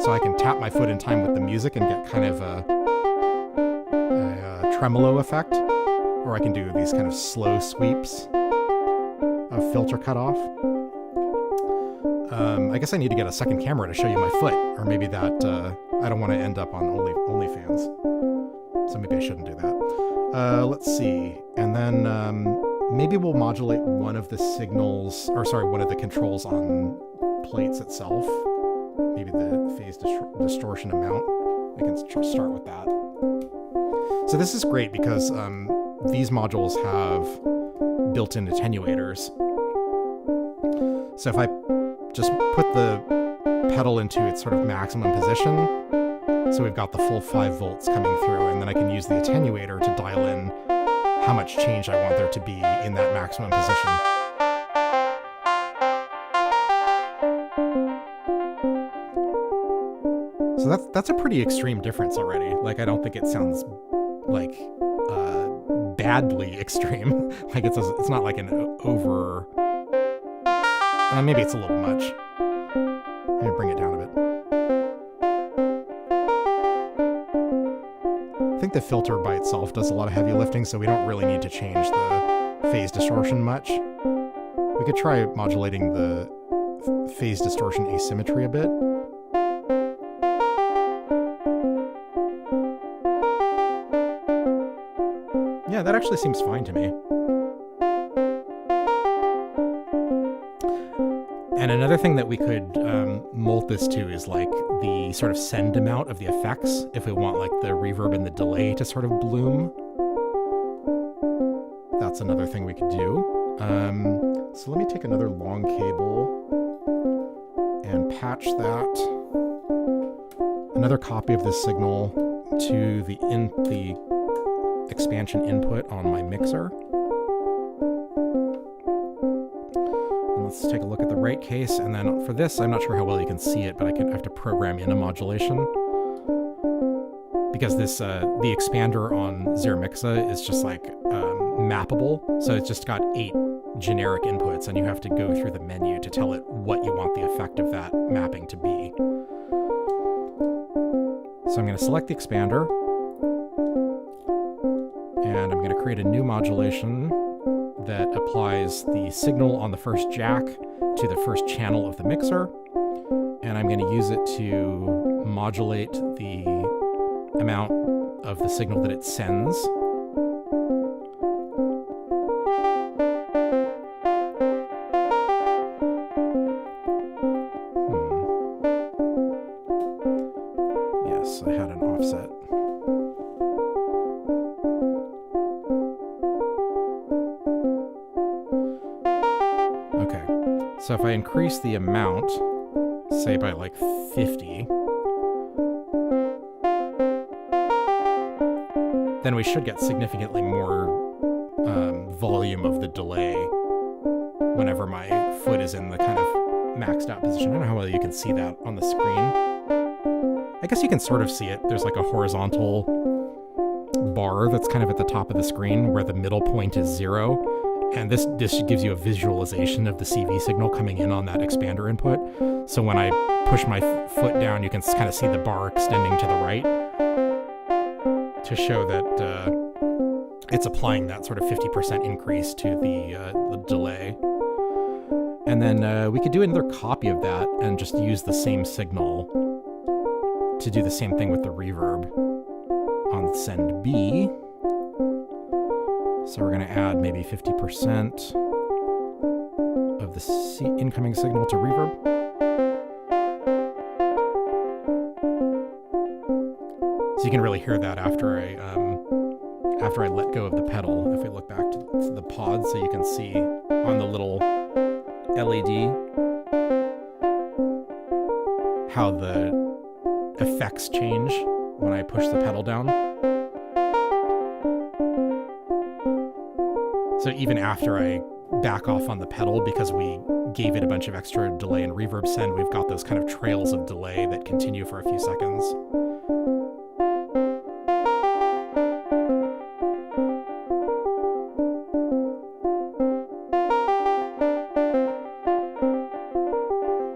So I can tap my foot in time with the music and get kind of a tremolo effect, or I can do these kind of slow sweeps of filter cutoff. I guess I need to get a second camera to show you my foot, or maybe that I don't want to end up on OnlyFans, so maybe I shouldn't do that. Let's see, and then maybe we'll modulate one of the signals, one of the controls on plates itself. Maybe the phase distortion amount. We can start with that. So this is great because these modules have built-in attenuators. So if I just put the pedal into its sort of maximum position, so we've got the full 5 volts coming through, and then I can use the attenuator to dial in how much change I want there to be in that maximum position. So that's a pretty extreme difference already. Like, I don't think it sounds like badly extreme. Like it's not like an over Maybe it's a little much. I'm gonna bring it down a bit. I think the filter by itself does a lot of heavy lifting, so we don't really need to change the phase distortion much. We could try modulating the phase distortion asymmetry a bit. Yeah, that actually seems fine to me. And another thing that we could mold this to is like the sort of send amount of the effects, if we want like the reverb and the delay to sort of bloom. That's another thing we could do. So let me take another long cable and patch that. Another copy of this signal to the expansion input on my mixer. Let's take a look at the right case, and then for this, I'm not sure how well you can see it, but I have to program in a modulation. Because this, the expander on Zermixa is just like mappable, so it's just got 8 generic inputs, and you have to go through the menu to tell it what you want the effect of that mapping to be. So I'm going to select the expander, and I'm going to create a new modulation that applies the signal on the first jack to the first channel of the mixer, and I'm going to use it to modulate the amount of the signal that it sends. Yes, I had an offset. So if I increase the amount, say by like 50, then we should get significantly more volume of the delay whenever my foot is in the kind of maxed out position. I don't know how well you can see that on the screen. I guess you can sort of see it. There's like a horizontal bar that's kind of at the top of the screen where the middle point is 0. And this gives you a visualization of the CV signal coming in on that expander input. So when I push my foot down, you can kind of see the bar extending to the right to show that it's applying that sort of 50% increase to the delay. And then we could do another copy of that and just use the same signal to do the same thing with the reverb on send B. So we're going to add maybe 50% of the incoming signal to reverb. So you can really hear that after I let go of the pedal. If we look back to the pod, so you can see on the little LED how the effects change when I push the pedal down. So even after I back off on the pedal, because we gave it a bunch of extra delay and reverb send, we've got those kind of trails of delay that continue for a few seconds.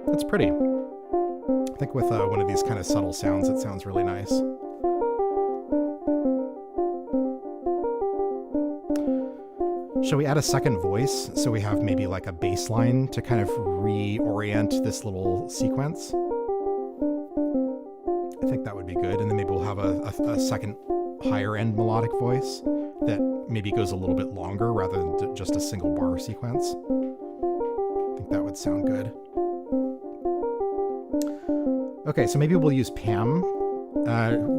That's pretty. I think with one of these kind of subtle sounds, it sounds really nice. Shall we add a second voice so we have maybe like a bass line to kind of reorient this little sequence? I think that would be good. And then maybe we'll have a second higher end melodic voice that maybe goes a little bit longer rather than just a single bar sequence. I think that would sound good. Okay, so maybe we'll use Pam.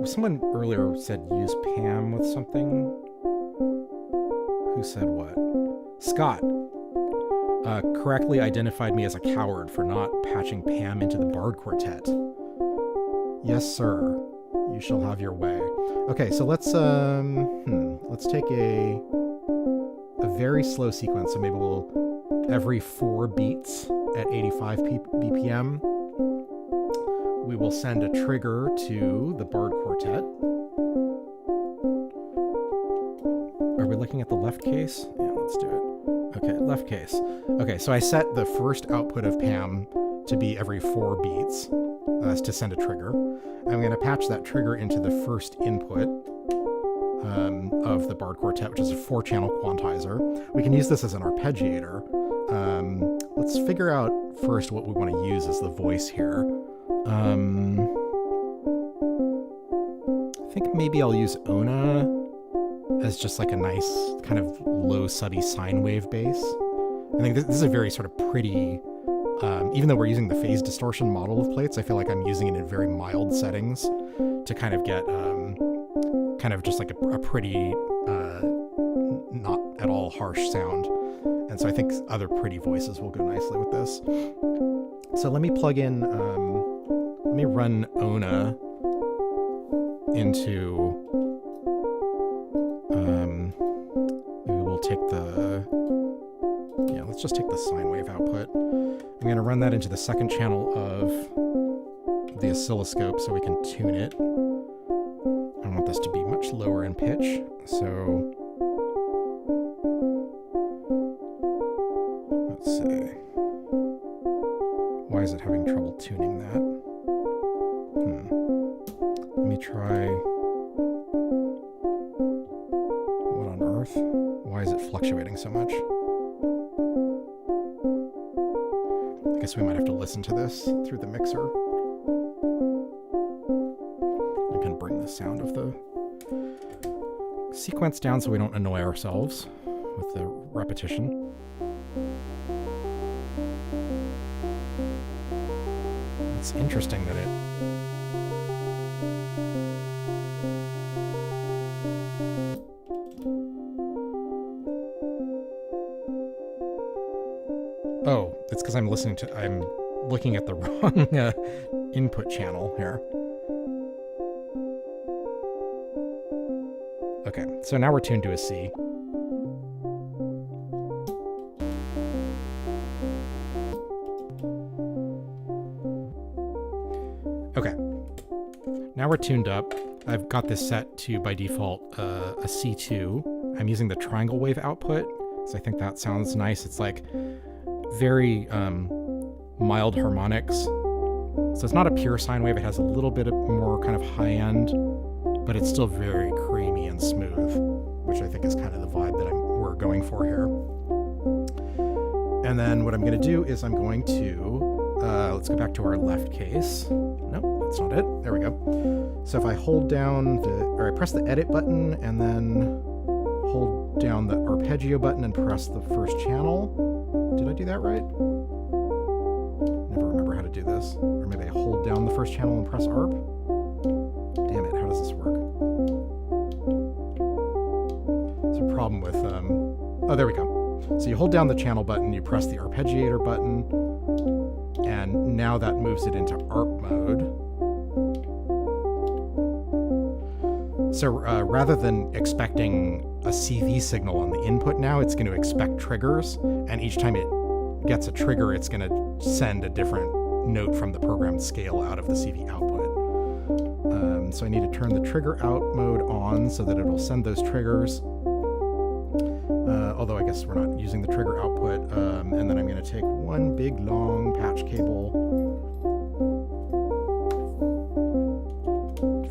Someone earlier said use Pam with something. Who said what? Scott correctly identified me as a coward for not patching Pam into the Bard Quartet. Yes, sir. You shall have your way. Okay, so let's take a very slow sequence. So maybe we'll every 4 beats at 85 BPM. We will send a trigger to the Bard Quartet. Are we looking at the left case? Yeah, let's do it. Okay, left case. Okay, so I set the first output of Pam to be every 4 beats to send a trigger. I'm going to patch that trigger into the first input of the barred quartet, which is a 4-channel quantizer. We can use this as an arpeggiator. Let's figure out first what we want to use as the voice here. I think maybe I'll use Ona as just like a nice kind of low subby sine wave bass. I think this is a very sort of pretty, even though we're using the phase distortion model of plates, I feel like I'm using it in very mild settings to kind of get kind of just like a pretty, not at all harsh sound. And so I think other pretty voices will go nicely with this. So let me plug in, let me run Ona into, maybe we'll take let's just take the sine wave output. I'm going to run that into the second channel of the oscilloscope so we can tune it. I want this to be much lower in pitch, so let's see. Why is it having trouble tuning that? Let me try. What on earth? Why is it fluctuating so much? I guess we might have to listen to this through the mixer. I can bring the sound of the sequence down so we don't annoy ourselves with the repetition. It's interesting that it it's because I'm looking at the wrong input channel here. Okay, so now we're tuned to a C. Okay, now we're tuned up. I've got this set to, by default, a C2. I'm using the triangle wave output, so I think that sounds nice. It's like very mild harmonics. So it's not a pure sine wave. It has a little bit more kind of high end, but it's still very creamy and smooth, which I think is kind of the vibe that we're going for here. And then what I'm going to do is I'm going to, let's go back to our left case. Nope, that's not it. There we go. So if I hold down I press the edit button and then hold down the arpeggio button and press the first channel. Did I do that right? Never remember how to do this. Or maybe I hold down the first channel and press ARP? Damn it, how does this work? There's a problem with, oh, there we go. So you hold down the channel button, you press the arpeggiator button, and now that moves it into ARP mode. So rather than expecting a CV signal on the input now, it's going to expect triggers, and each time it gets a trigger, it's going to send a different note from the programmed scale out of the CV output. So I need to turn the trigger out mode on so that it'll send those triggers. Although I guess we're not using the trigger output. And then I'm going to take one big long patch cable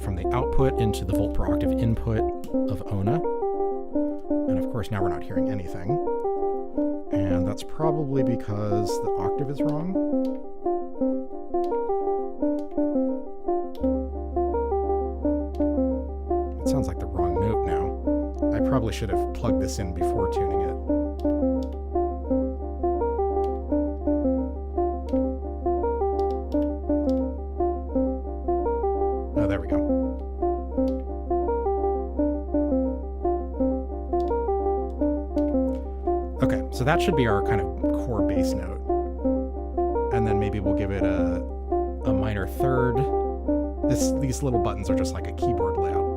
from the output into the volt per octave input of Ona. And of course now we're not hearing anything. And that's probably because the octave is wrong. It sounds like the wrong note now. I probably should have plugged this in before tuning it. Oh, there we go. Okay, so that should be our kind of core bass note. And then maybe we'll give it a minor third. These little buttons are just like a keyboard layout.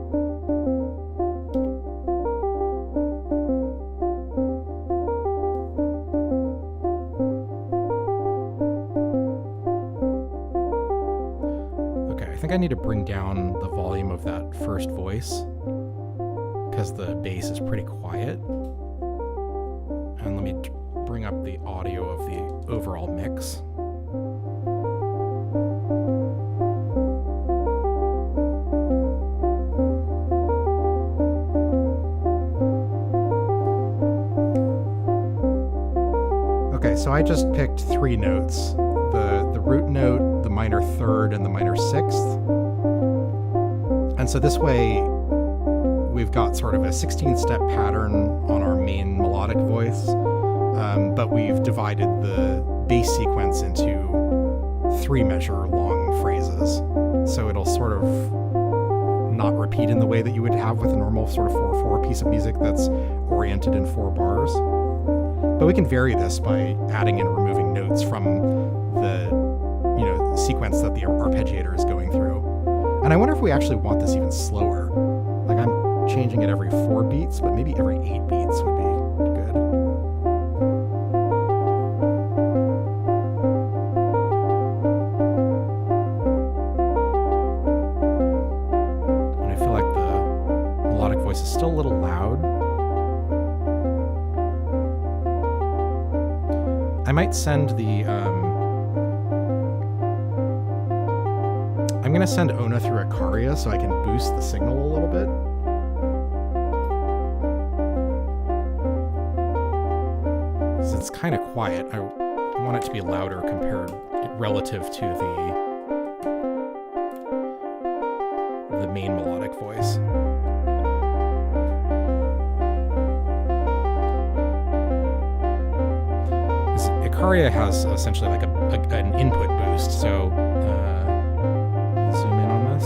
Okay, I think I need to bring down the volume of that first voice because the bass is pretty quiet. And let me bring up the audio of the overall mix. Okay, so I just picked 3 notes. The root note, the minor third, and the minor sixth. And so this way, we've got sort of a 16-step pattern on our main melodic voice, but we've divided the bass sequence into 3-measure long phrases. So it'll sort of not repeat in the way that you would have with a normal sort of 4/4 piece of music that's oriented in 4 bars. But we can vary this by adding and removing notes from the sequence that the arpeggiator is going through. And I wonder if we actually want this even slower. Like, I'm changing it every 4 beats, but maybe every 8 beats would be good. And I feel like the melodic voice is still a little loud. I might send the, I'm going to send Ona through Icaria so I can boost the signal a little bit. Because it's kind of quiet. I want it to be louder compared relative to the main melodic voice. Icaria has essentially like an input boost, so zoom in on this.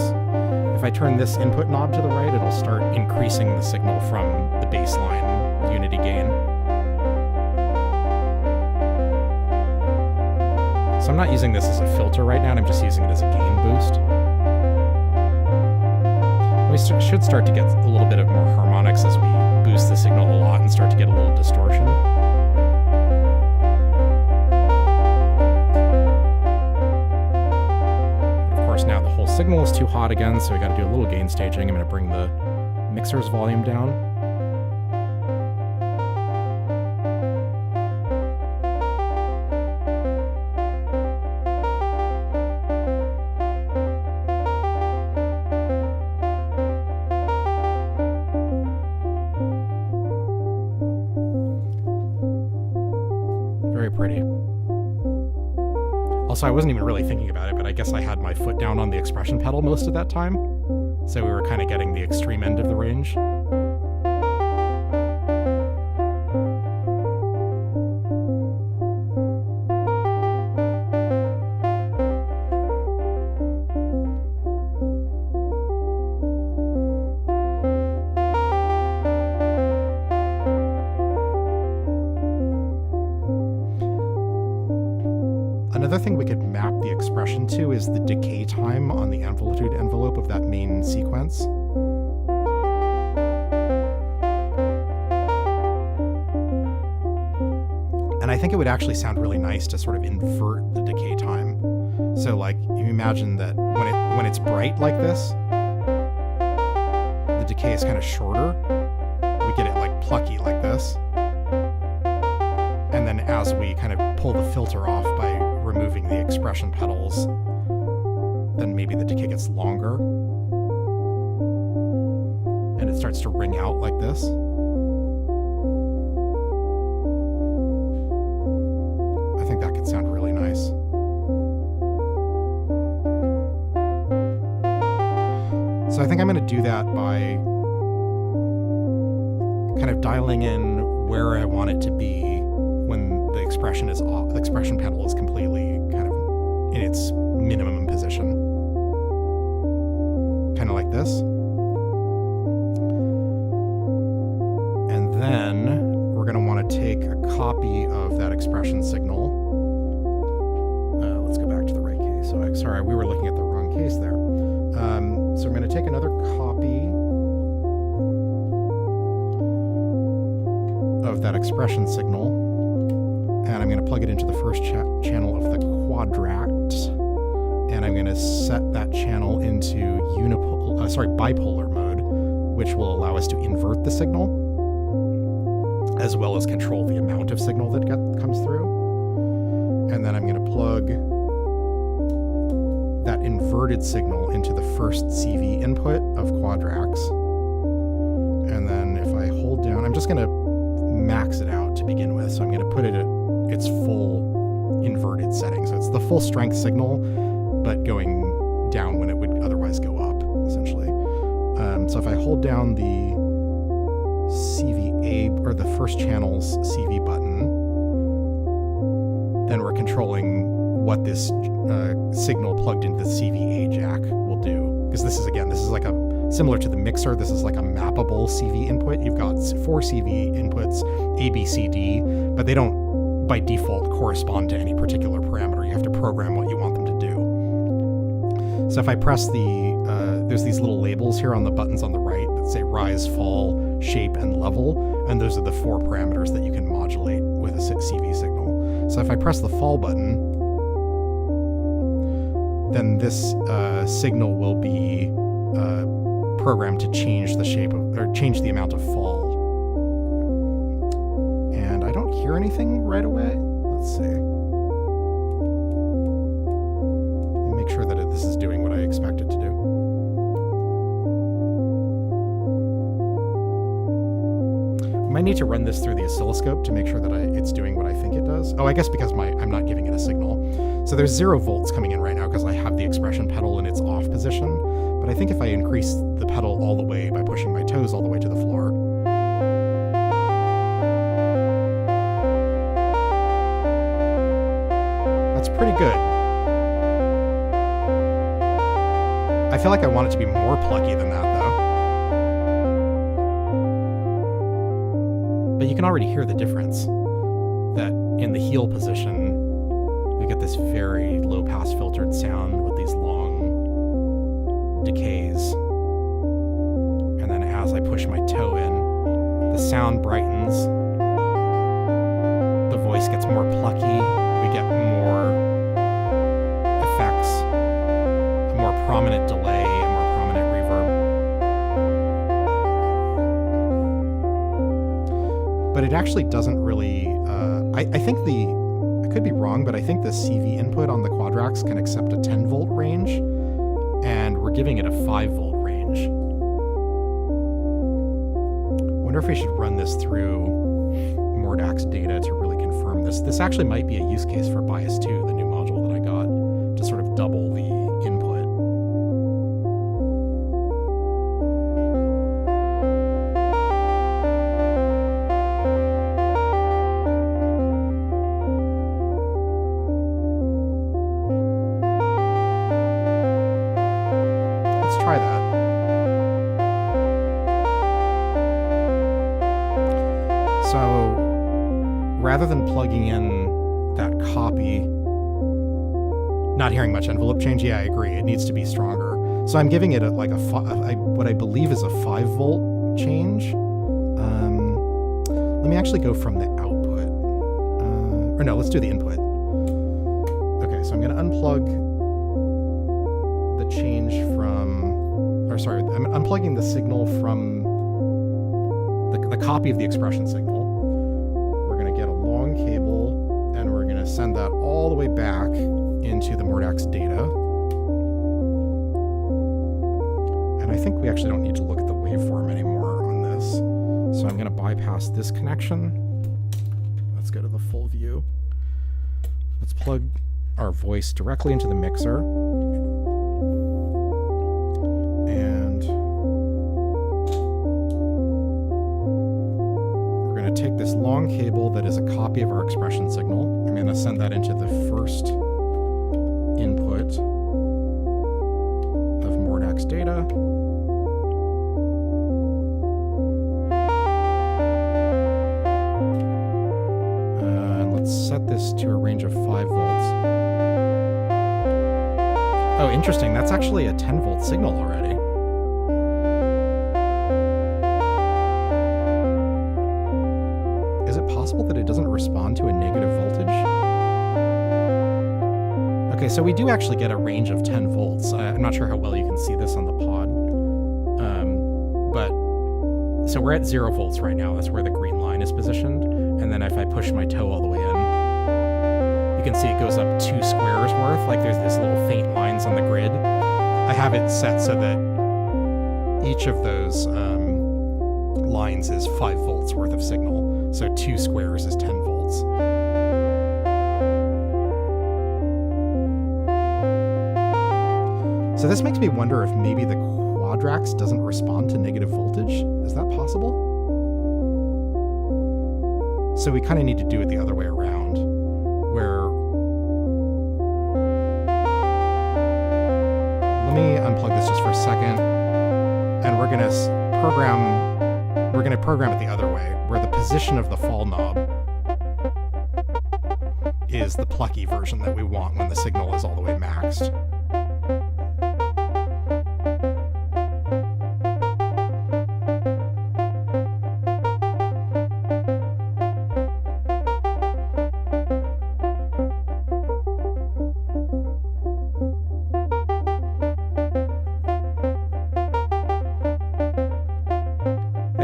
If I turn this input knob to the right, it'll start increasing the signal from the baseline unity gain. So I'm not using this as a filter right now, I'm just using it as a gain boost. We should start to get a little bit of more harmonics as we boost the signal a lot and start to get a little distortion. Now the whole signal is too hot again, so we got to do a little gain staging. I'm going to bring the mixer's volume down. Very pretty. Also, I wasn't even really thinking about it, but I guess I had my foot down on the expression pedal most of that time, so we were kind of getting the extreme end of the range. Another thing we could map the expression to is the decay time on the amplitude envelope of that main sequence. And I think it would actually sound really nice to sort of invert the decay time. So like, you imagine that when it's bright like this, the decay is kind of shorter. We get it like plucky like this. And then as we kind of pull the filter off by removing the expression pedals, then maybe the decay gets longer. And it starts to ring out like this. I think that could sound really nice. So I think I'm going to do that by kind of dialing in where I want it to be when the expression is off, the expression pedal is completely kind of in its minimum position. Kind of like this. And then we're going to want to take a copy of that expression signal. Let's go back to the right case. So sorry, we were looking at the wrong case there. So I'm going to take another copy of that expression signal, and I'm going to plug it into the first channel of the quadrant, and I'm going to set that channel into bipolar mode, which will allow us to invert the signal. as well as control the amount of signal that comes through. And then I'm going to plug that inverted signal into the first CV input of Quadrax. And then if I hold down, I'm just going to max it out to begin with. So I'm going to put it at its full inverted setting. So it's the full strength signal, but going down when it would otherwise go up, essentially. So if I hold down the CVA, or the first channel's CV button, then we're controlling what this signal plugged into the CVA jack will do. Because this is like similar to the mixer, this is like a mappable CV input. You've got 4 CV inputs, A, B, C, D, but they don't by default correspond to any particular parameter. You have to program what you want them to do. So if I press there's these little labels here on the buttons on the right that say rise, fall, shape, and level, and those are the 4 parameters that you can modulate with a CV signal. So if I press the fall button, then this signal will be programmed to change the shape of, or change the amount of fall. And I don't hear anything right away. Let's see. Let me make sure that this is doing what I expect it to do. I might need to run this through the oscilloscope to make sure that it's doing what I think it does. Oh, I guess because I'm not giving it a signal. So there's 0 volts coming in right now because I have the expression pedal in its off position. But I think if I increase the pedal all the way by pushing my toes all the way to the floor, that's pretty good. I feel like I want it to be more plucky than that, though. But you can already hear the difference, that in the heel position, you get this very low-pass filtered sound with these long decays. And then as I push my toe in, the sound brightens, the voice gets more plucky, we get more effects, a more prominent delay, a more prominent reverb. But it actually doesn't really, I think I could be wrong, but I think the CV input on the Quadrax can accept a 10 volt range, and we're giving it a 5 volt range. I wonder if we should run this through Mordax data to really confirm this. This actually might be a use case for Bias 2, the new module that I got, to sort of double the input. Try that. So rather than plugging in that copy, not hearing much envelope change, yeah, I agree, it needs to be stronger. So I'm giving it what I believe is a 5 volt change. Let me actually go from the output. Or no, let's do the input. Okay, so I'm going to unplug the change from, I'm unplugging the signal from the copy of the expression signal. We're going to get a long cable, and we're going to send that all the way back into the Mordax data. And I think we actually don't need to look at the waveform anymore on this. So I'm going to bypass this connection. Let's go to the full view. Let's plug our voice directly into the mixer. And we're going to take this long cable that is a copy of our expression signal. I'm going to send that into the first input of Mordax data. And let's set this to a range of 5 volts. Oh, interesting. That's actually a 10 volt signal already. Is it possible that it doesn't respond to a negative voltage? Okay, so we do actually get a range of 10 volts. I'm not sure how well you can see this on the pod. But So we're at 0 volts right now. That's where the green line is positioned. And then if I push my toe all the way in, you can see it goes up 2 squares worth. Like there's this little faint lines on the grid. I have it set so that each of those lines is 5 volts worth of signal. So 2 squares is 10 volts. So this makes me wonder if maybe the Quadrax doesn't respond to negative voltage. Is that possible? So we kind of need to do it the other way around, where... Let me unplug this just for a second, and we're going to program it the other way, where the position of the fall knob is the plucky version that we want when the signal is all the way maxed.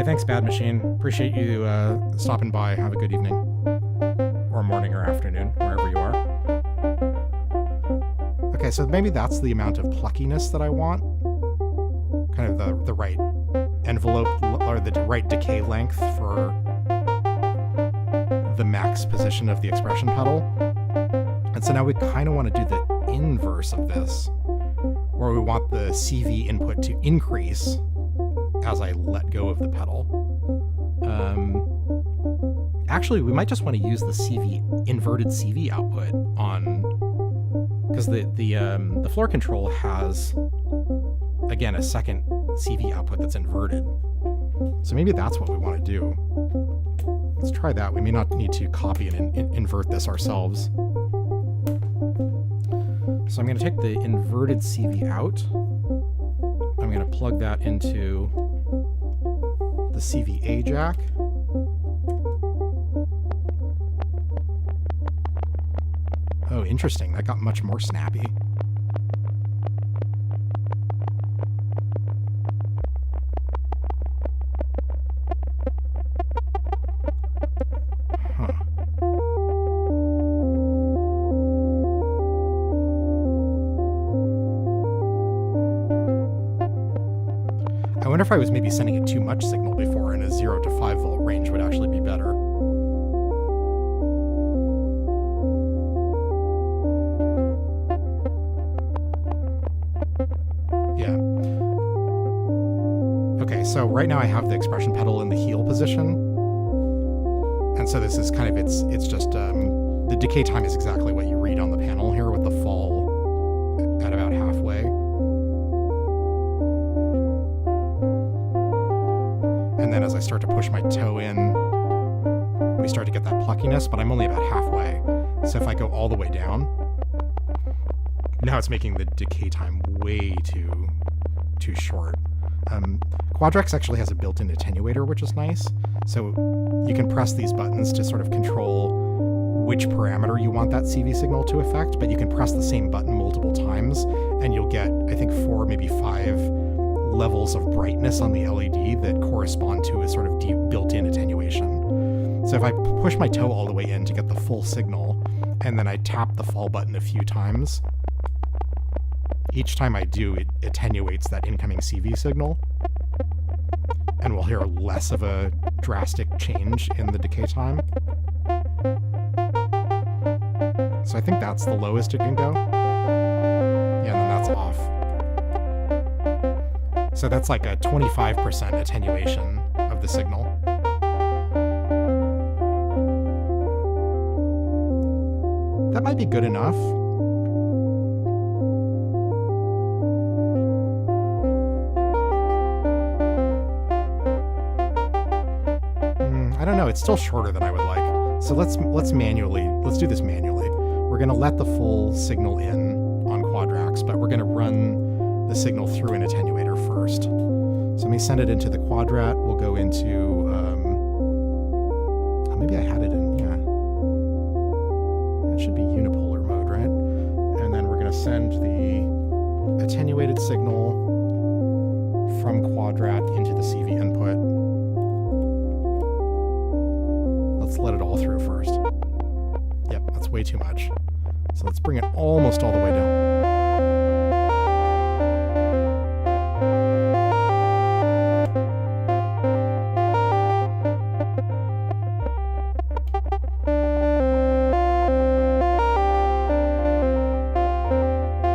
Thanks, Bad Machine. Appreciate you stopping by. Have a good evening. Or morning or afternoon, wherever you are. Okay, so maybe that's the amount of pluckiness that I want. Kind of the right envelope, or the right decay length for the max position of the expression pedal. And so now we kind of want to do the inverse of this, where we want the CV input to increase as I let go of the pedal. Actually, we might just want to use the inverted CV output on, because the floor control has, again, a second CV output that's inverted. So maybe that's what we want to do. Let's try that. We may not need to copy and invert this ourselves. So I'm going to take the inverted CV out. I'm going to plug that into the CVA jack. Oh, interesting. That got much more snappy. Huh. I wonder if I was maybe sending it too much signal before, and a 0 to 5 volt range would actually be better. Yeah. Okay, so right now I have the expression pedal in the heel position. And so this is kind of, it's just, the decay time is exactly what you read on the panel here, with the fall at about halfway. And then as I start to push my toe in, we start to get that pluckiness, but I'm only about halfway. So if I go all the way down, now it's making the decay time way too short. Quadrax actually has a built-in attenuator, which is nice. So you can press these buttons to sort of control which parameter you want that CV signal to affect, but you can press the same button multiple times, and you'll get, I think, 4, maybe 5 levels of brightness on the LED that correspond to a sort of deep built-in attenuation. So if I push my toe all the way in to get the full signal, and then I tap the fall button a few times, each time I do, it attenuates that incoming CV signal, and we'll hear less of a drastic change in the decay time. So I think that's the lowest it can go. Yeah, and then that's off. So that's like a 25% attenuation of the signal. That might be good enough. I don't know, it's still shorter than I would like. So let's do this manually. We're going to let the full signal in on Quadrax, but we're going to run the signal through an attenuator first. So let me send it into the Quadrat. We'll go into, maybe I had it in, yeah. It should be unipolar mode, right? And then we're going to send the attenuated signal from Quadrat into the CV input. let's let it all through first. Yep, that's way too much. So let's bring it almost all the way down.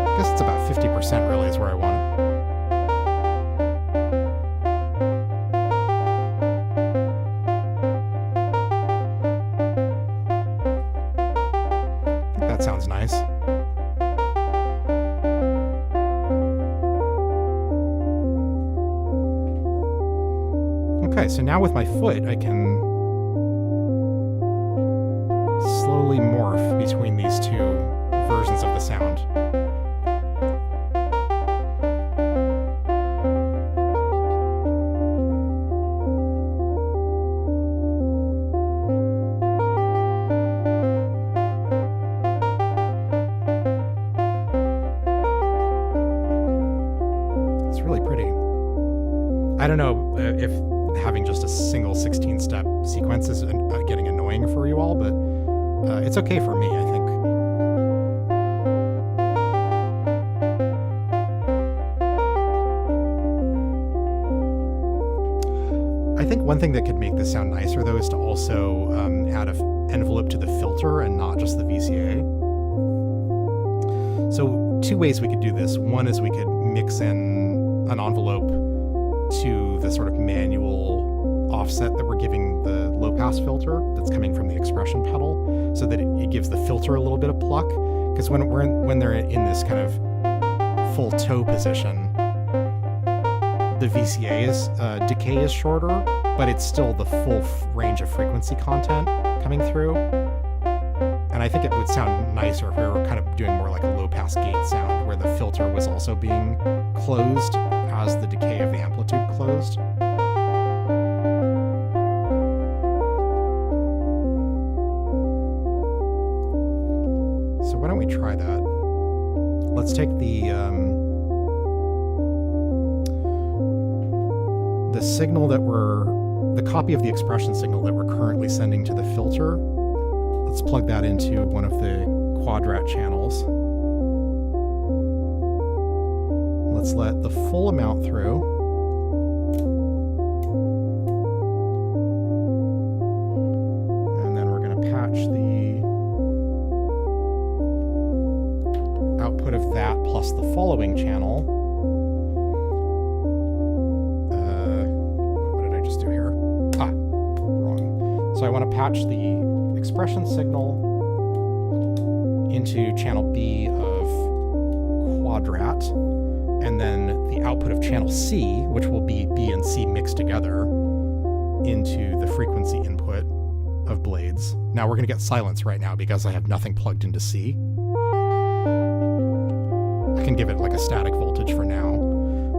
I guess it's about 50% really is where I want it. That sounds nice. Okay, so now with my foot, I can slowly morph between these two versions of the sound. I don't know if having just a single 16-step sequence is getting annoying for you all, but it's okay for me, I think. I think one thing that could make this sound nicer, though, is to also add an envelope to the filter and not just the VCA. So two ways we could do this. One is we could mix in an envelope to the sort of manual offset that we're giving the low-pass filter that's coming from the expression pedal, so that it gives the filter a little bit of pluck. Because when they're in this kind of full toe position, the VCA's decay is shorter, but it's still the full range of frequency content coming through. And I think it would sound nicer if we were kind of doing more like a low-pass gate sound, where the filter was also being closed as the decay of the amplitude closed. So why don't we try that? Let's take the signal that the copy of the expression signal that we're currently sending to the filter. Let's plug that into one of the quadrat channels. Let's let the full amount through. And then we're going to patch the output of that plus the following channel. What did I just do here? Wrong. So I want to patch the expression signal into channel B of quadrat, and then the output of channel C, which will be B and C mixed together, into the frequency input of blades. Now we're going to get silence right now because I have nothing plugged into C. I can give it like a static voltage for now,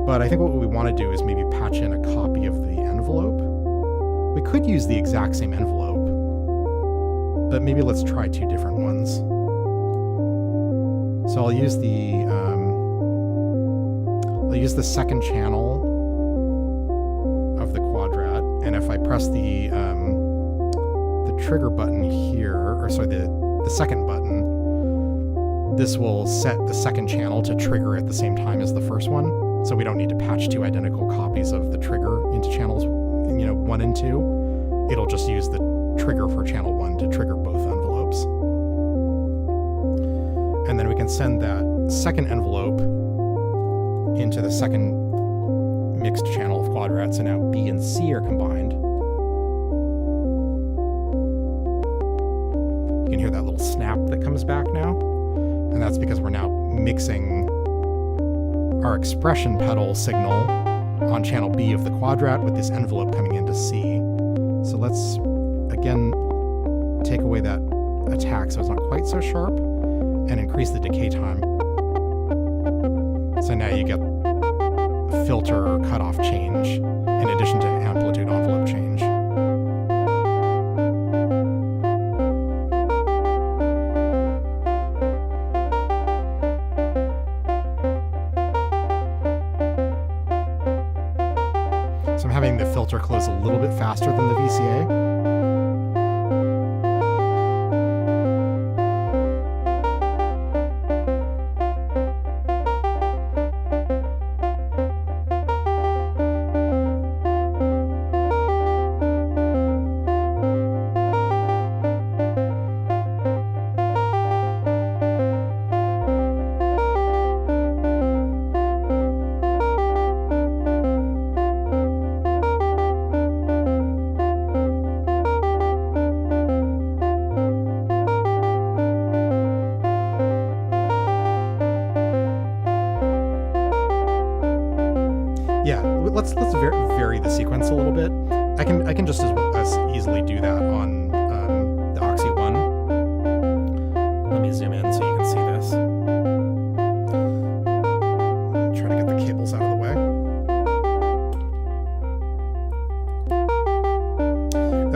but I think what we want to do is maybe patch in a copy of the envelope. We could use the exact same envelope, but maybe let's try two different ones. So I'll use the second channel of the quadrat, and if I press the trigger button here, or sorry, the second button, this will set the second channel to trigger at the same time as the first one. So we don't need to patch two identical copies of the trigger into channels, 1 and 2. It'll just use the trigger for channel 1 to trigger both envelopes. And then we can send that second envelope into the second mixed channel of quadrats, and now B and C are combined. You can hear that little snap that comes back now, and that's because we're now mixing our expression pedal signal on channel B of the quadrat with this envelope coming into C. So let's again take away that attack so it's not quite so sharp, and increase the decay time. So now you get filter cutoff change in addition to amplitude envelope change. So I'm having the filter close a little bit faster than the VCA. Yeah, let's vary the sequence a little bit. I can just as easily do that on the Oxy One. Let me zoom in so you can see this. Try to get the cables out of the way.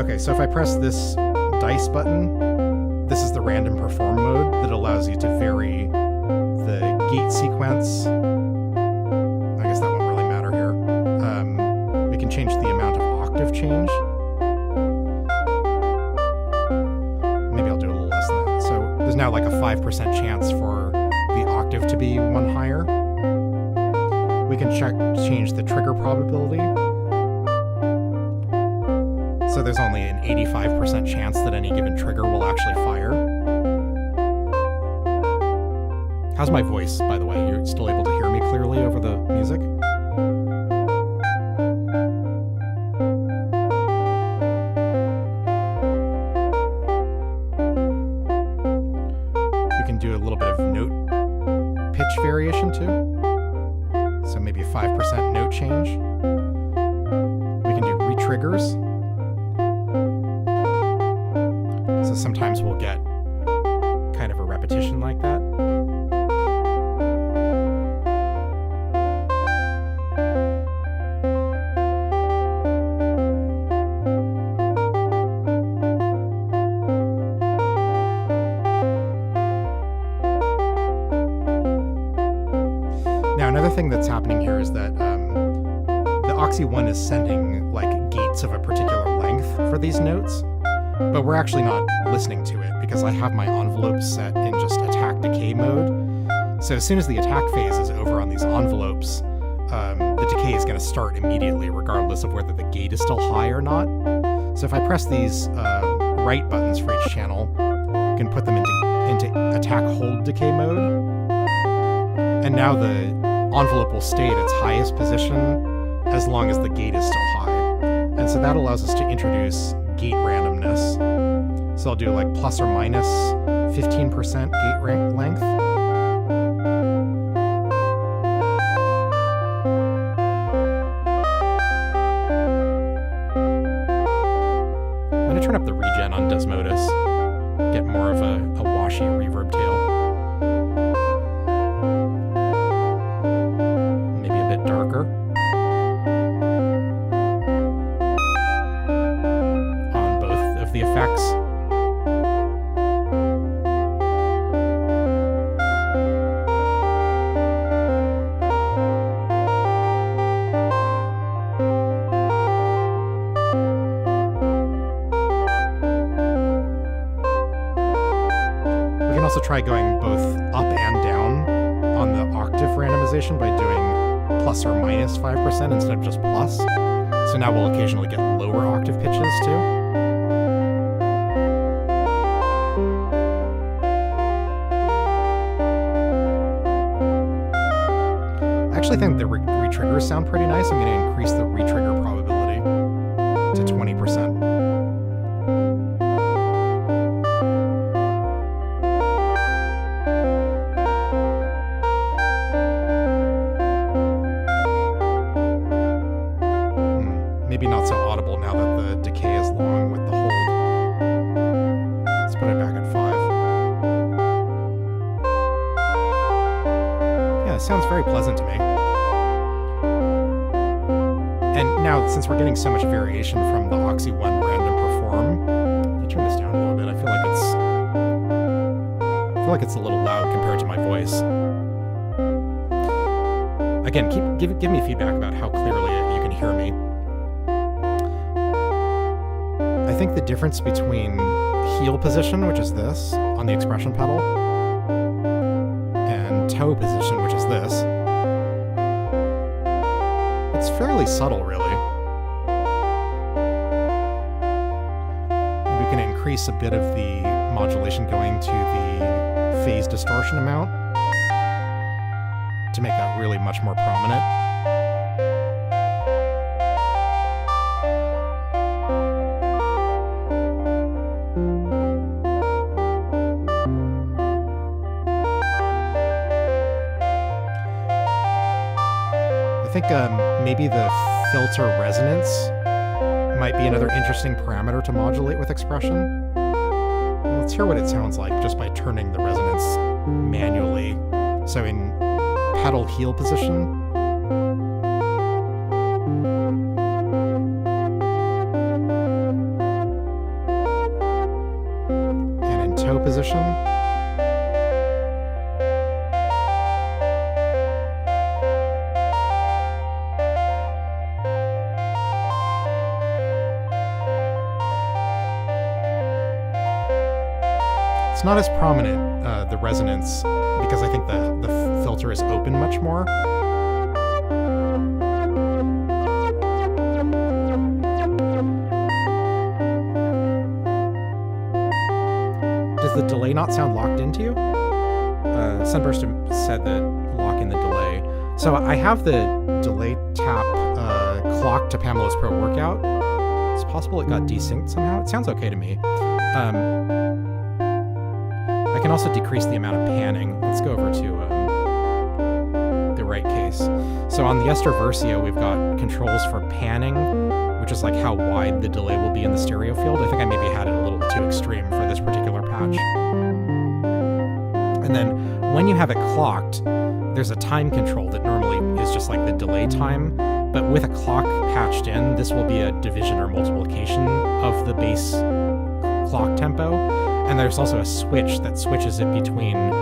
Okay, so if I press this dice button, this is the random perform mode that allows you to vary the gate sequence. I guess that won't really matter here. We can change the amount of octave change. Maybe I'll do a little less than that. So there's now like a 5% chance for the octave to be one higher. We can change the trigger probability. So there's only an 85% chance that any given trigger will actually fire. How's my voice, by the way? You're still able to hear me clearly over the music? We can do a little bit of note pitch variation too. So maybe a 5% note change. We can do re-triggers. So sometimes we'll get kind of a repetition like that. Now, another thing that's happening here is that the Oxy One is sending like gates of a particular length for these notes, but we're actually not listening to it because I have my envelopes set in just attack decay mode. So as soon as the attack phase is over on these envelopes, the decay is going to start immediately regardless of whether the gate is still high or not. So if I press these right buttons for each channel, I can put them into attack hold decay mode. And now the envelope will stay at its highest position as long as the gate is still high. And so that allows us to introduce gate randomness. So I'll do like plus or minus 15% gate length. I'm going to turn up the regen on Desmodus, get more of a washy reverb tail. Maybe a bit darker. On both of the effects. Also try going both up and down on the octave randomization by doing plus or minus 5% instead of just plus. So now we'll occasionally get lower octave pitches too. I actually think the re-triggers sound pretty nice. I'm going to increase the re-trigger probability to 20%. Maybe not so audible now that the decay is long with the hold. Let's put it back at 5. Yeah, it sounds very pleasant to me. And now, since we're getting so much variation from the Oxy One random perform, let me turn this down a little bit. I feel like it's a little loud compared to my voice. Again, give me feedback about how clearly you can hear me. I think the difference between heel position, which is this, on the expression pedal, and toe position, which is this, it's fairly subtle, really. Maybe we can increase a bit of the modulation going to the phase distortion amount to make that really much more prominent. I think maybe the filter resonance might be another interesting parameter to modulate with expression. Let's hear what it sounds like just by turning the resonance manually. So in pedal heel position, and in toe position, it's not as prominent, the resonance, because I think the filter is open much more. Does the delay not sound locked into you? Sunburst said that lock in the delay. So I have the delay tap clocked to Pamela's Pro Workout. It's possible it got desynced somehow. It sounds okay to me. I can also decrease the amount of panning. Let's go over to the right case. So on the Ester Versio, we've got controls for panning, which is like how wide the delay will be in the stereo field. I think I maybe had it a little too extreme for this particular patch. And then when you have it clocked, there's a time control that normally is just like the delay time, but with a clock patched in, this will be a division or multiplication of the bass clock tempo. And there's also a switch that switches it between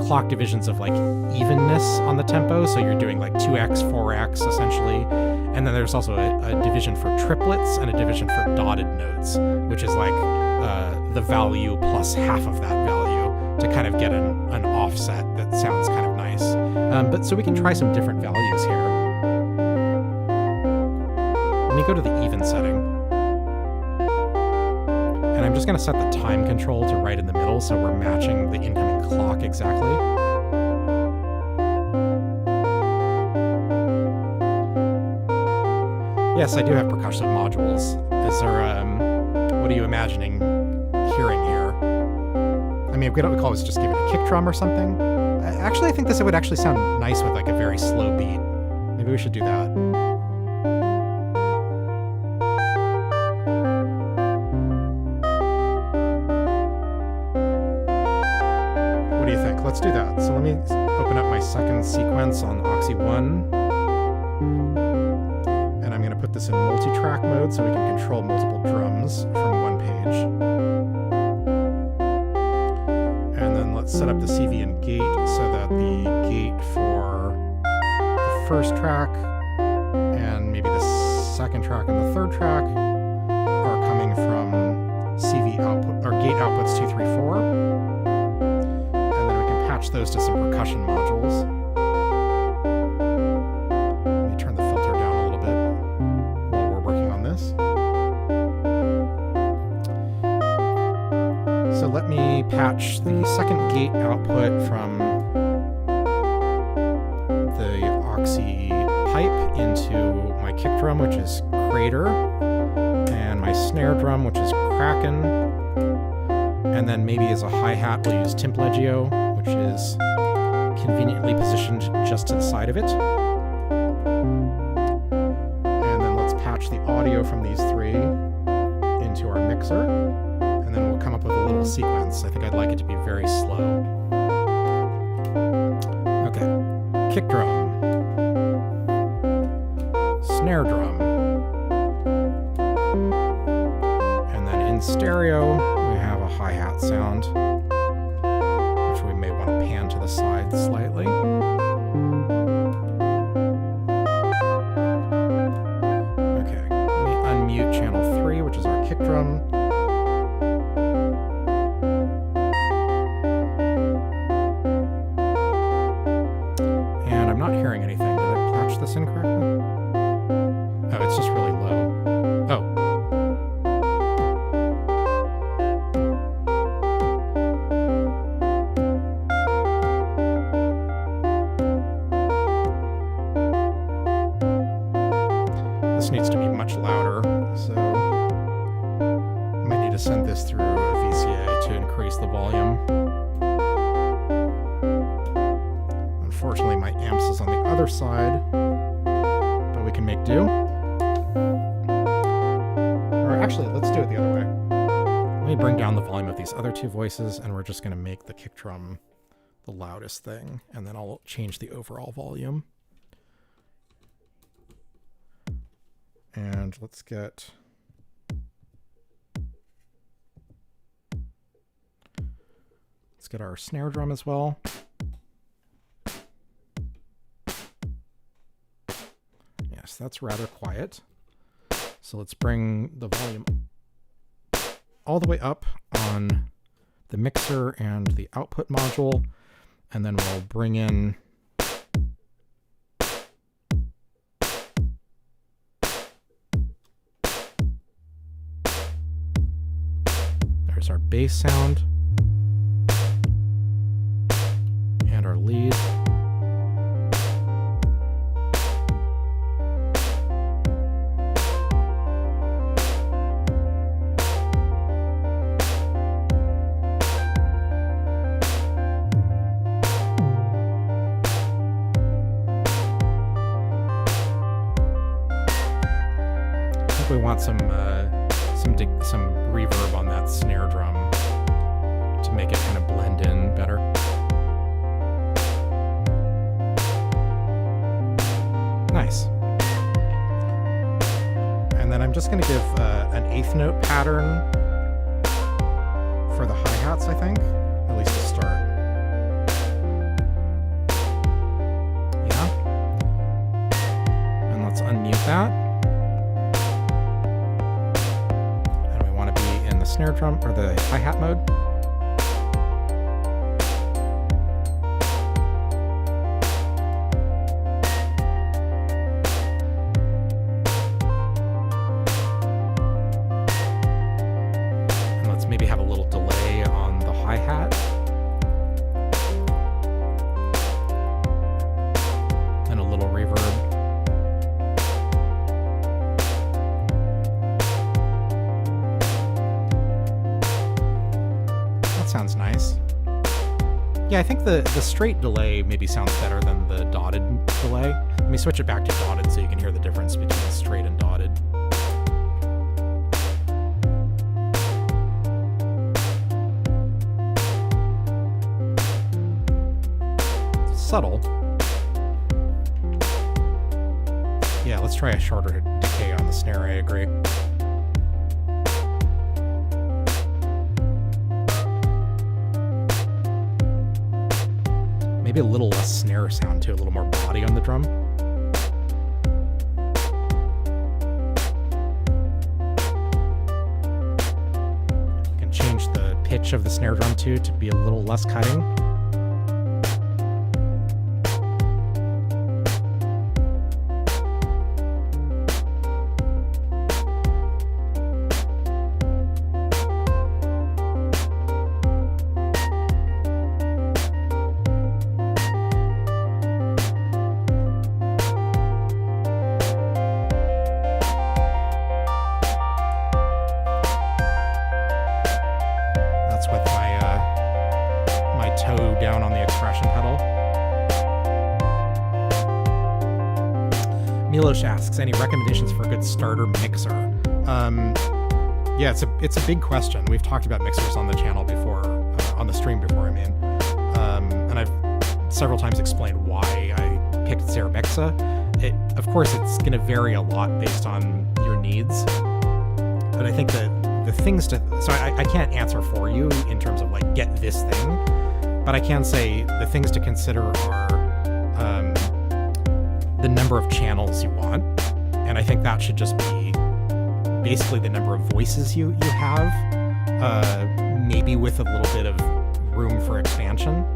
clock divisions of like evenness on the tempo. So you're doing like 2x, 4x essentially. And then there's also a division for triplets and a division for dotted notes, which is like the value plus half of that value to kind of get an offset that sounds kind of nice. But so we can try some different values here. Let me go to the even setting. And I'm just going to set the time control to right in the middle so we're matching the incoming clock exactly. Yes, I do have percussive modules. Is there, what are you imagining hearing here? I mean, we could always just give it a kick drum or something. Actually, I think this would actually sound nice with like a very slow beat. Maybe we should do that. Let's do that. So let me open up my second sequence on Oxy 1. And I'm going to put this in multi-track mode so we can control multiple drums from one page. And then let's set up the CV and gate so that the gate for the first track and maybe the second track and the third track are coming from CV output or gate outputs 2, 3, 4. Those to some percussion modules. Let me turn the filter down a little bit while we're working on this. So let me patch the second gate output from the Oxy pipe into my kick drum, which is Crater, and my snare drum, which is Kraken, and then maybe as a hi-hat we'll use Timpleggio, which is conveniently positioned just to the side of it. And then let's patch the audio from these three into our mixer, and then we'll come up with a little sequence. I think I'd like it to be very slow. Okay, kick drum, snare drum, and then in stereo we have a hi-hat sound, pan to the side slightly. Okay, let me unmute channel 3, which is our kick drum. And I'm not hearing anything. Did I patch this incorrectly? Oh, it's just really low. Oh. Needs to be much louder, so I might need to send this through a VCA to increase the volume. Unfortunately, my amps is on the other side, can make do. Or actually, let's do it the other way. Let me bring down the volume of these other two voices, and we're just going to make the kick drum the loudest thing, and then I'll change the overall volume. And let's get... Let's get our snare drum as well. Yes, that's rather quiet. So let's bring the volume all the way up on the mixer and the output module, and then we'll bring in there's our bass sound and our lead. We want some reverb on that snare drum to make it kind of blend in better. Nice. And then I'm just going to give an eighth note pattern for the hi-hats, I think, at least to start. Yeah. And let's unmute that. Snare drum or the hi-hat mode. And let's maybe have a little delay on the hi-hat. And a little reverb. Sounds nice. Yeah, I think the straight delay maybe sounds better than the dotted delay. Let me switch it back to dotted so you can hear the difference between straight and dotted. Subtle. Yeah, let's try a shorter decay on the snare, I agree. Maybe a little less snare sound too, a little more body on the drum. You can change the pitch of the snare drum too to be a little less cutting. Down on the expression pedal. Milosh asks, any recommendations for a good starter mixer? Yeah, it's a big question. We've talked about mixers on the channel before, on the stream before, I mean. And I've several times explained why I picked Ceremexa. Of course, it's going to vary a lot based on your needs. But I think that the things to... So I can't answer for you in terms of, like, get this thing. But I can say the things to consider are the number of channels you want. And I think that should just be basically the number of voices you have, maybe with a little bit of room for expansion.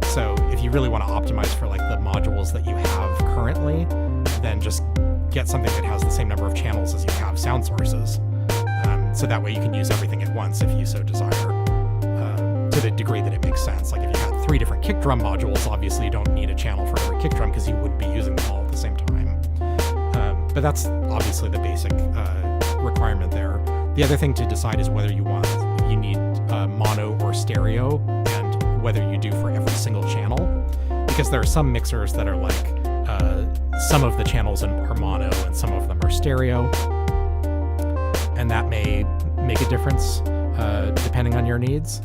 So if you really want to optimize for like the modules that you have currently, then just get something that has the same number of channels as you have sound sources. So that way you can use everything at once if you so desire. To the degree that it makes sense. Like if you had 3 different kick drum modules, obviously you don't need a channel for every kick drum because you wouldn't be using them all at the same time. But that's obviously the basic requirement there. The other thing to decide is whether you need mono or stereo, and whether you do for every single channel. Because there are some mixers that are like some of the channels are mono and some of them are stereo, and that may make a difference depending on your needs.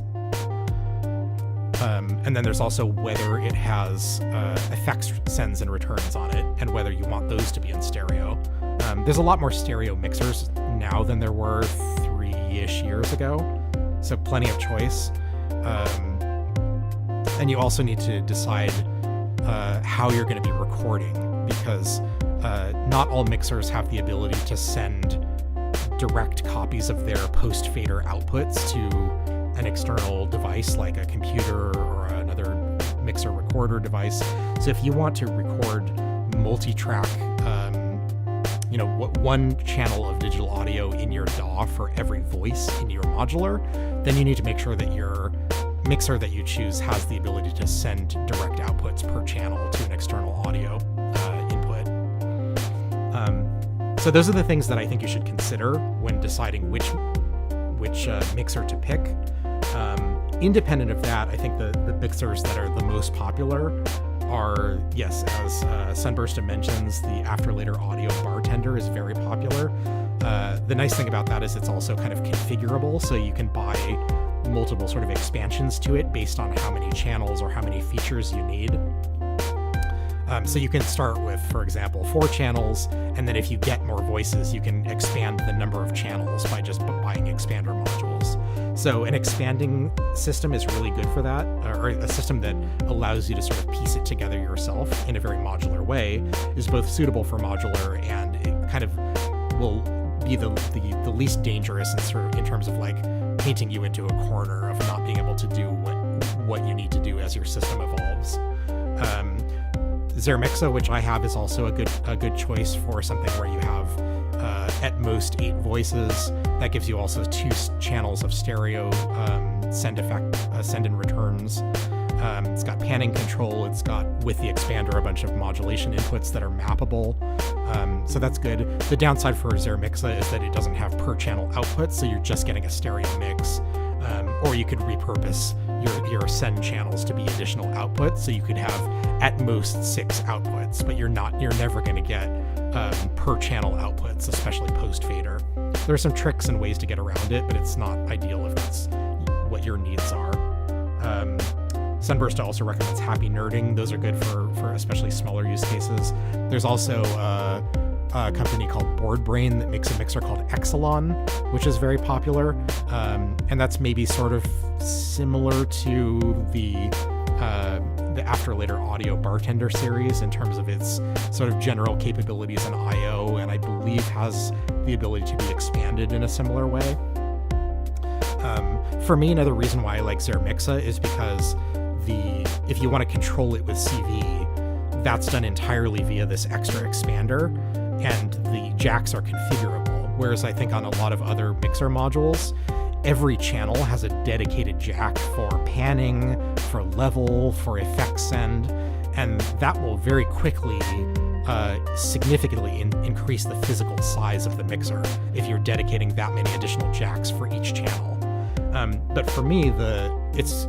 And then there's also whether it has effects sends and returns on it, and whether you want those to be in stereo. There's a lot more stereo mixers now than there were 3-ish years ago, so plenty of choice. And you also need to decide how you're going to be recording, because not all mixers have the ability to send direct copies of their post-fader outputs to an external device like a computer or another mixer recorder device. So if you want to record multi-track, one channel of digital audio in your DAW for every voice in your modular, then you need to make sure that your mixer that you choose has the ability to send direct outputs per channel to an external audio input. So those are the things that I think you should consider when deciding which mixer to pick. Independent of that, I think the mixers that are the most popular are, yes, as Sunburst mentions, the After Later Audio Bartender is very popular. The nice thing about that is it's also kind of configurable, so you can buy multiple sort of expansions to it based on how many channels or how many features you need. So you can start with, for example, 4 channels, and then if you get more voices, you can expand the number of channels by just buying expander modules. So an expanding system is really good for that, or a system that allows you to sort of piece it together yourself in a very modular way is both suitable for modular, and it kind of will be the least dangerous in terms of like painting you into a corner of not being able to do what you need to do as your system evolves. Zermixa, which I have, is also a good choice for something where you have at most 8 voices. That gives you also 2 channels of stereo send and returns. It's got panning control. It's got, with the expander, a bunch of modulation inputs that are mappable. So that's good. The downside for Zermixa is that it doesn't have per channel outputs, so you're just getting a stereo mix. Or you could repurpose your send channels to be additional outputs, so you could have at most 6 outputs, but you're never going to get per channel outputs, especially post fader. There are some tricks and ways to get around it, but it's not ideal if that's what your needs are. Sunburst also recommends happy nerding. Those are good for especially smaller use cases. There's also a company called BoardBrain that makes a mixer called Exelon, which is very popular, and that's maybe sort of similar to the After Later Audio Bartender series in terms of its sort of general capabilities in I/O, and I believe has the ability to be expanded in a similar way. For me, another reason why I like Zermixa is because if you want to control it with CV, that's done entirely via this extra expander, and the jacks are configurable. Whereas I think on a lot of other mixer modules, every channel has a dedicated jack for panning, for level, for effect send, and that will very quickly significantly increase the physical size of the mixer if you're dedicating that many additional jacks for each channel. But for me, it's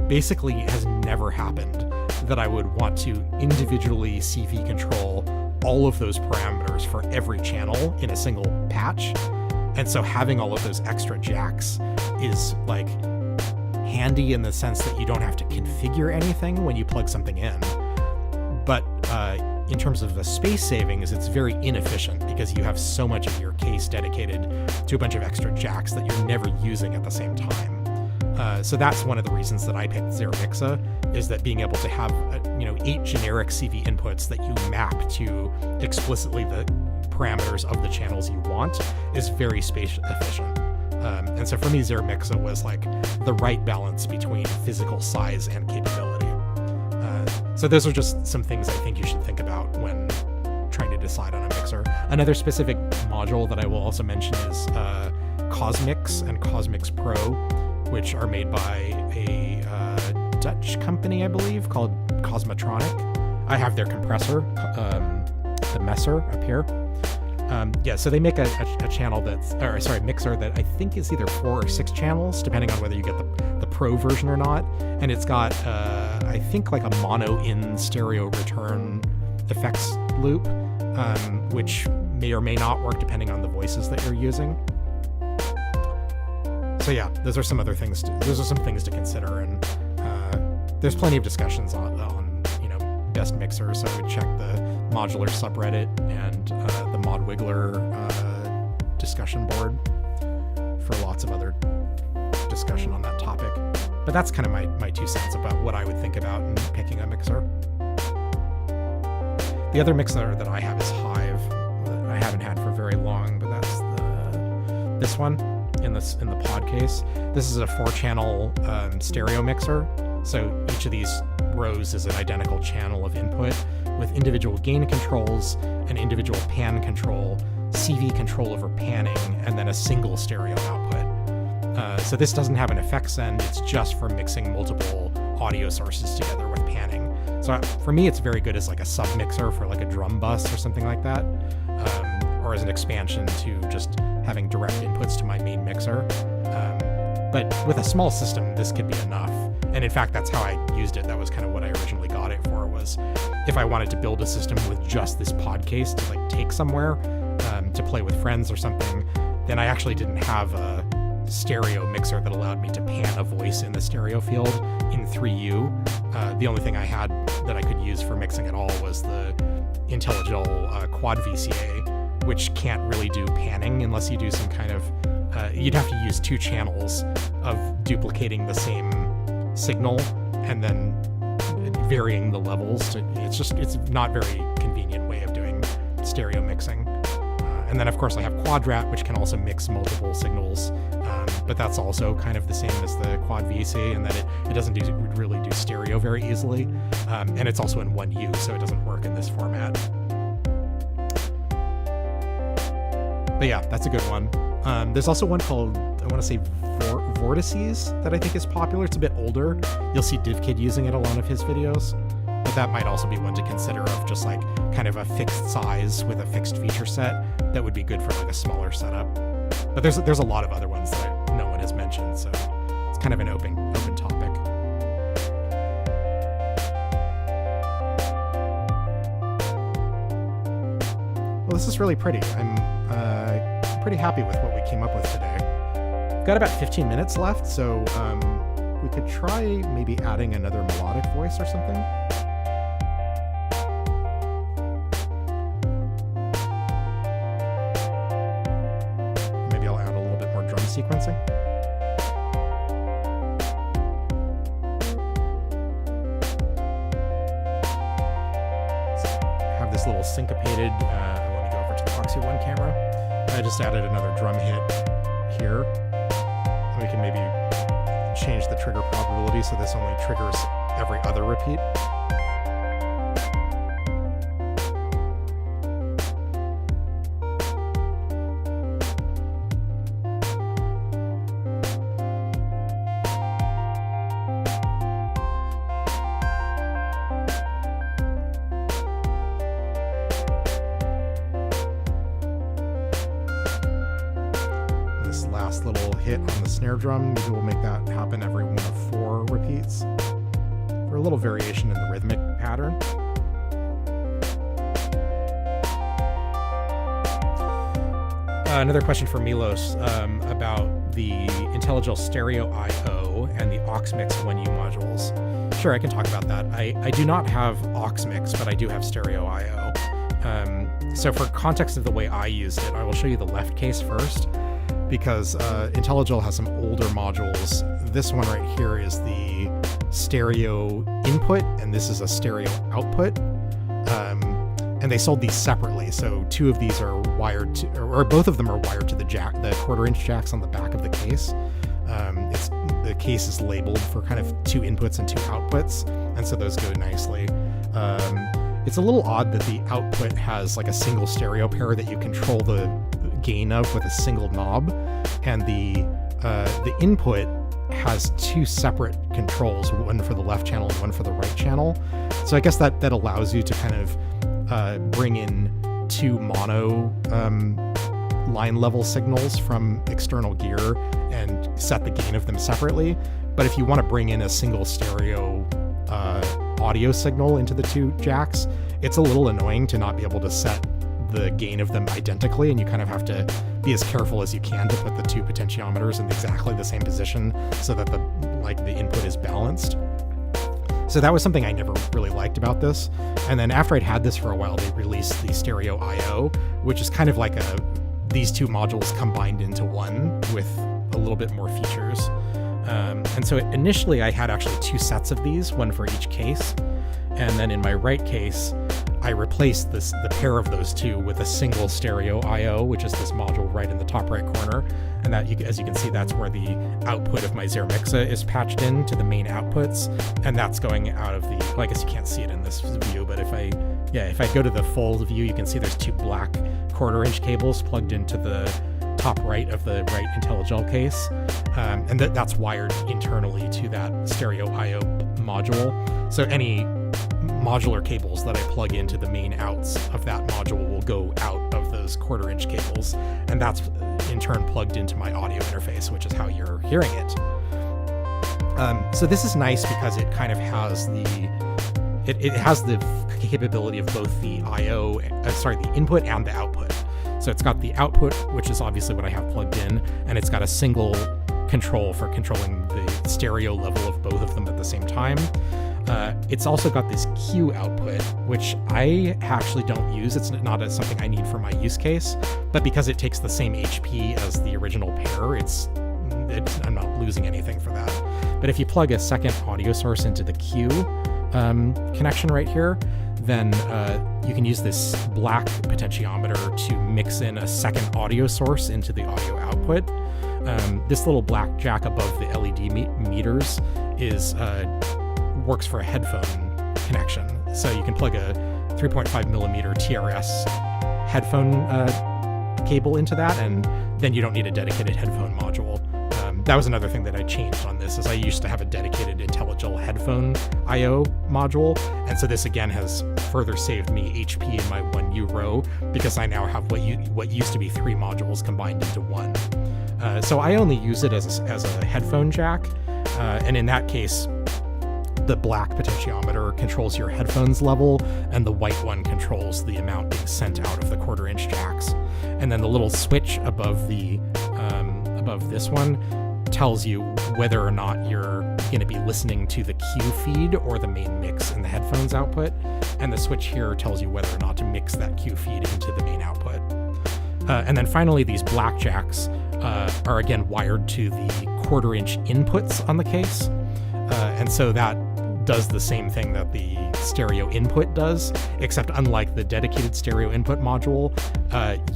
basically has never happened that I would want to individually CV control all of those parameters for every channel in a single patch. And so having all of those extra jacks is like handy in the sense that you don't have to configure anything when you plug something in. But in terms of the space savings, it's very inefficient because you have so much of your case dedicated to a bunch of extra jacks that you're never using at the same time. So that's one of the reasons that I picked Zermixa, is that being able to have 8 generic CV inputs that you map to explicitly the parameters of the channels you want is very space efficient. And so for me, Zermixa was like the right balance between physical size and capability. So those are just some things I think you should think about when trying to decide on a mixer. Another specific module that I will also mention is Cosmix and Cosmix Pro, which are made by a Dutch company, I believe, called Cosmotronic. I have their compressor, the Messer up here. So they make a channel mixer that I think is either 4 or 6 channels, depending on whether you get the Pro version or not. And it's got, I think, like a mono in stereo return effects loop, which may or may not work depending on the voices that you're using. So yeah, those are some things to consider, and there's plenty of discussions on best mixers. So I would check the modular subreddit and the Modwiggler discussion board for lots of other discussion on that topic. But that's kind of my 2 cents about what I would think about in picking a mixer. The other mixer that I have is Hive, that I haven't had for very long, but that's this one in the pod case. This is a 4-channel stereo mixer. So each of these rows is an identical channel of input with individual gain controls, an individual pan control, CV control over panning, and then a single stereo output. So this doesn't have an effects end, it's just for mixing multiple audio sources together with panning. So for me, it's very good as like a sub mixer for like a drum bus or something like that, or as an expansion to just having direct inputs to my main mixer. But with a small system, this could be enough. And in fact, that's how I used it. That was kind of what I originally got it for, was if I wanted to build a system with just this pod case to like take somewhere to play with friends or something, then I actually didn't have a stereo mixer that allowed me to pan a voice in the stereo field in 3U. The only thing I had that I could use for mixing at all was the IntelliJ Quad VCA, which can't really do panning unless you do some kind of you'd have to use 2 channels of duplicating the same signal and then varying the levels. It's not very convenient way of doing stereo mixing. And then of course I have Quadrat, which can also mix multiple signals, but that's also kind of the same as the Quad VCA in that it doesn't really do stereo very easily, and it's also in 1U, so it doesn't work in this format. But yeah, that's a good one. There's also one called, I want to say Vortices, that I think is popular. It's a bit older. You'll see DivKid using it a lot of his videos, but that might also be one to consider of just like kind of a fixed size with a fixed feature set that would be good for like a smaller setup. But there's a lot of other ones that no one has mentioned, so it's kind of an open topic. Well, this is really pretty. I'm pretty happy with what we came up with today. We've got about 15 minutes left, so we could try maybe adding another melodic voice or something. Maybe I'll add a little bit more drum sequencing. Have this little syncopated, let me go over to the Foxy One camera. I just added another drum hit here. We can maybe change the trigger probability so this only triggers every other repeat. Last little hit on the snare drum, maybe we'll make that happen every 1 of 4 repeats for a little variation in the rhythmic pattern. Another question for Milos about the IntelliJ Stereo I/O and the AuxMix 1U modules. Sure, I can talk about that. I do not have AuxMix, but I do have Stereo I/O. So for context of the way I used it, I will show you the left case first, because IntelliJ has some older modules. This one right here is the stereo input, and this is a stereo output. And they sold these separately, so 2 of these are wired to, or both of them are wired to the 1/4" jacks on the back of the case. The case is labeled for kind of 2 inputs and 2 outputs, and so those go nicely. It's a little odd that the output has like a single stereo pair that you control the gain of with a single knob, and the input has 2 separate controls, one for the left channel and one for the right channel. So I guess that allows you to kind of bring in 2 mono line level signals from external gear and set the gain of them separately. But if you want to bring in a single stereo audio signal into the two jacks, it's a little annoying to not be able to set the gain of them identically, and you kind of have to be as careful as you can to put the two potentiometers in exactly the same position so that the input is balanced. So that was something I never really liked about this. And then after I'd had this for a while, they released the stereo I/O, which is kind of like these two modules combined into one with a little bit more features. And so initially I had actually two sets of these, one for each case. And then in my right case, I replaced the pair of those two with a single stereo I/O, which is this module right in the top right corner. And that, as you can see, that's where the output of my Zermixa is patched in to the main outputs. And that's going out of the, well, I guess you can't see it in this view, but if I go to the full view, you can see there's two black 1/4-inch cables plugged into the top right of the right IntelliGel case. And that's wired internally to that stereo I/O module. So any modular cables that I plug into the main outs of that module will go out of those 1/4-inch cables, and that's in turn plugged into my audio interface, which is how you're hearing it. So this is nice because it kind of has it has the capability of both the the input and the output. So it's got the output, which is obviously what I have plugged in, and it's got a single control for controlling the stereo level of both of them at the same time. It's also got this Q output, which I actually don't use. It's not something I need for my use case, but because it takes the same HP as the original pair, I'm not losing anything for that. But if you plug a second audio source into the Q connection right here, then you can use this black potentiometer to mix in a second audio source into the audio output. This little black jack above the LED meters works for a headphone connection. So you can plug a 3.5 millimeter TRS headphone cable into that, and then you don't need a dedicated headphone module. That was another thing that I changed on this, is I used to have a dedicated IntelliGel headphone I/O module, and so this again has further saved me HP in my 1U row, because I now have what used to be 3 modules combined into one. So I only use it as a headphone jack, and in that case, the black potentiometer controls your headphones level, and the white one controls the amount being sent out of the 1/4-inch jacks. And then the little switch above this one tells you whether or not you're going to be listening to the Q feed or the main mix in the headphones output. And the switch here tells you whether or not to mix that Q feed into the main output. And then finally, these black jacks are again wired to the 1/4-inch inputs on the case. And so that does the same thing that the stereo input does, except unlike the dedicated stereo input module,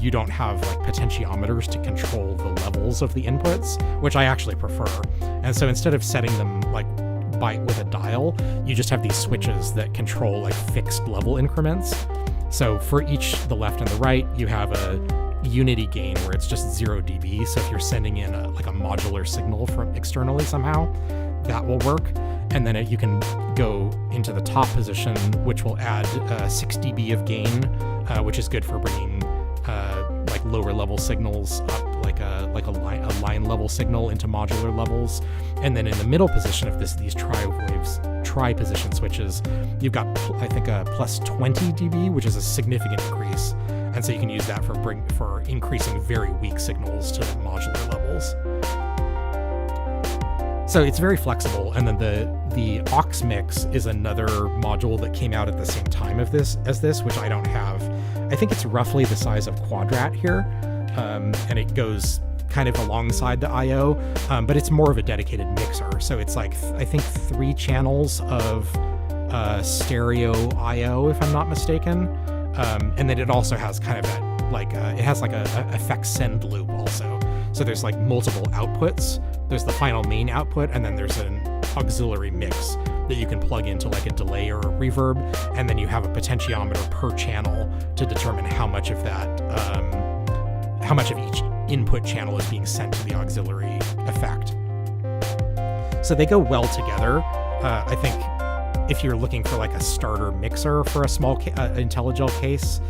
you don't have like potentiometers to control the levels of the inputs, which I actually prefer. And so instead of setting them like with a dial, you just have these switches that control like fixed level increments. So for each, the left and the right, you have a unity gain where it's just 0 dB. So if you're sending in a modular signal from externally somehow, that will work. And then you can go into the top position, which will add 6 dB of gain, which is good for bringing like lower level signals up, like a line level signal into modular levels. And then in the middle position of these tri-position switches, you've got I think a plus 20 dB, which is a significant increase. And so you can use that for increasing very weak signals to modular levels. So it's very flexible. And then the aux mix is another module that came out at the same time as this, which I don't have. I think it's roughly the size of Quadrat here, and it goes kind of alongside the I/O, but it's more of a dedicated mixer. So it's like I think 3 channels of stereo I/O, if I'm not mistaken, and then it also has kind of that it has like a effect send loop also. So there's like multiple outputs. There's the final main output, and then there's an auxiliary mix that you can plug into like a delay or a reverb, and then you have a potentiometer per channel to determine how much of each input channel is being sent to the auxiliary effect. So they go well together. I think if you're looking for like a starter mixer for a small IntelliGel case,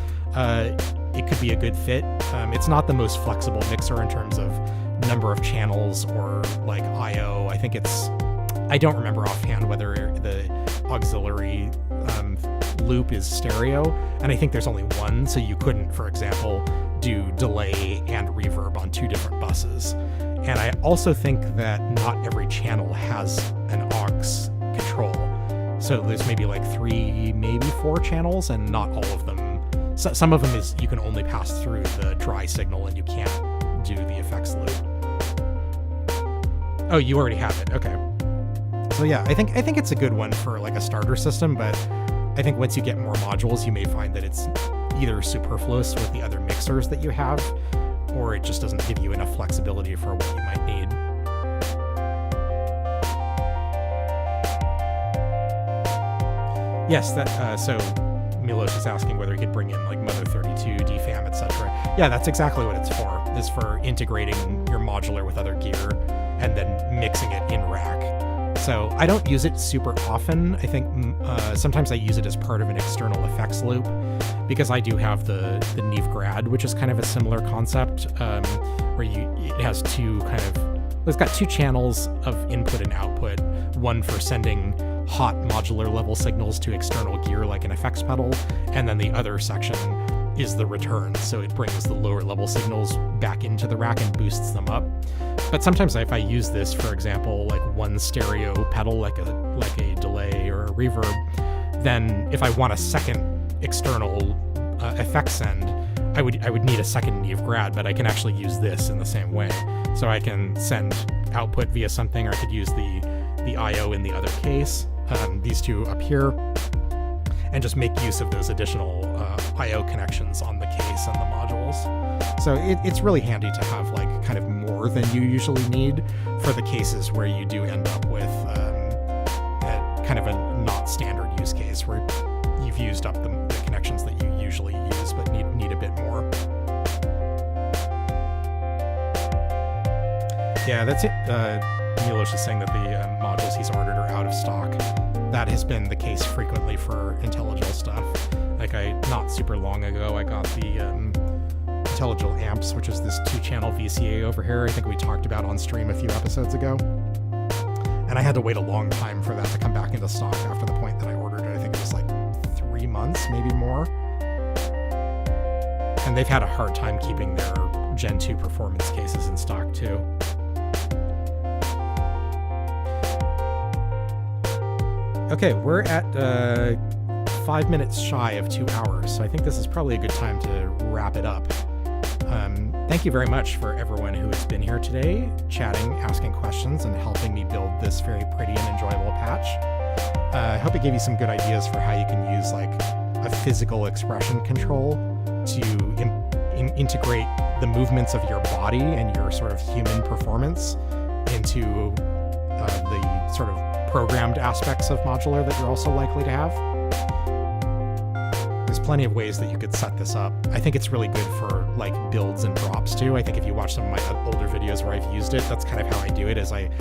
it could be a good fit. It's not the most flexible mixer in terms of number of channels or like I/O. I I don't remember offhand whether the auxiliary loop is stereo, and I think there's only one, so you couldn't, for example, do delay and reverb on 2 different buses. And I also think that not every channel has an aux control. So there's maybe like 3, maybe 4 channels, and not all of them. So some of them is you can only pass through the dry signal and you can't do the effects loop. Oh, you already have it. Okay. So yeah, I think it's a good one for like a starter system, but I think once you get more modules, you may find that it's either superfluous with the other mixers that you have, or it just doesn't give you enough flexibility for what you might need. Yes, so Milos is asking whether he could bring in like Mother 32, DFAM, etc. Yeah, that's exactly what it's for. It's for integrating your modular with other gear and then mixing it in rack. So I don't use it super often. I think sometimes I use it as part of an external effects loop, because I do have the Neve Grad, which is kind of a similar concept, where it has it's got 2 channels of input and output, one for sending hot modular level signals to external gear like an effects pedal, and then the other section is the return, so it brings the lower level signals back into the rack and boosts them up. But sometimes if I use this, for example, like one stereo pedal, like a delay or a reverb, then if I want a second external effect send, I would need a second Neve Grad, but I can actually use this in the same way. So I can send output via something, or I could use the I/O in the other case, these 2 up here, and just make use of those additional I/O connections on the case and the modules. So it's really handy to have like kind of more than you usually need for the cases where you do end up with kind of a not standard use case where you've used up the connections that you usually use but need a bit more. Yeah, that's it. Milos is saying that the modules he's ordered are out of stock. That has been the case frequently for IntelliGel stuff. Like not super long ago, I got the IntelliGel amps, which is this 2-channel VCA over here. I think we talked about on stream a few episodes ago. And I had to wait a long time for that to come back into stock after the point that I ordered it. I think it was like 3 months, maybe more. And they've had a hard time keeping their Gen 2 performance cases in stock too. Okay, we're at 5 minutes shy of 2 hours, so I think this is probably a good time to wrap it up. Thank you very much for everyone who has been here today, chatting, asking questions, and helping me build this very pretty and enjoyable patch. I hope it gave you some good ideas for how you can use like a physical expression control to integrate the movements of your body and your sort of human performance into the sort of programmed aspects of modular that you're also likely to have. There's plenty of ways that you could set this up. I think it's really good for like builds and drops too. I think if you watch some of my older videos where I've used it, that's kind of how I do it, is I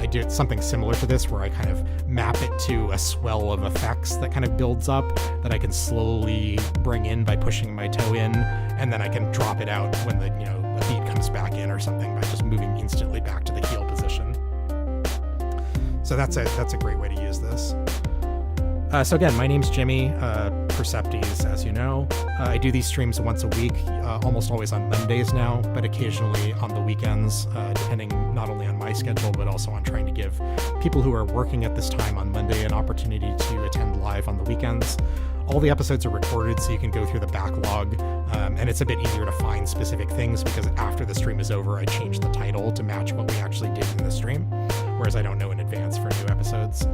do something similar to this where I kind of map it to a swell of effects that kind of builds up that I can slowly bring in by pushing my toe in, and then I can drop it out when the beat comes back in or something by just moving instantly back to the heel position. So that's a great way to use this. So again, my name's Jimmy, Perceptes, as you know. I do these streams once a week, almost always on Mondays now, but occasionally on the weekends, depending not only on my schedule, but also on trying to give people who are working at this time on Monday an opportunity to attend live on the weekends. All the episodes are recorded, so you can go through the backlog, and it's a bit easier to find specific things because after the stream is over, I change the title to match what we actually did in the stream, whereas I don't know in advance for new episodes.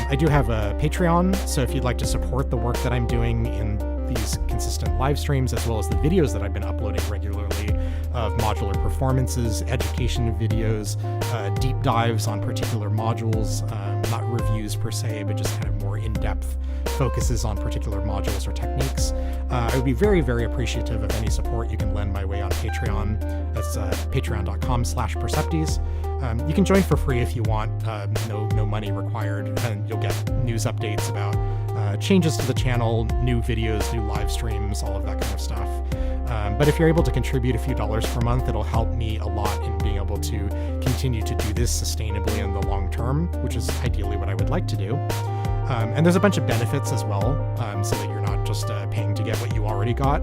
I do have a Patreon, so if you'd like to support the work that I'm doing in these consistent live streams, as well as the videos that I've been uploading regularly of modular performances, education videos, deep dives on particular modules, not reviews per se, but just kind of more in-depth focuses on particular modules or techniques. I would be very, very appreciative of any support you can lend my way on Patreon. That's patreon.com/Perceptes. You can join for free if you want, no money required, and you'll get news updates about changes to the channel, new videos, new live streams, all of that kind of stuff. But if you're able to contribute a few dollars per month, it'll help me a lot in being able to continue to do this sustainably in the long term, which is ideally what I would like to do. And there's a bunch of benefits as well, so that you're not just paying to get what you already got.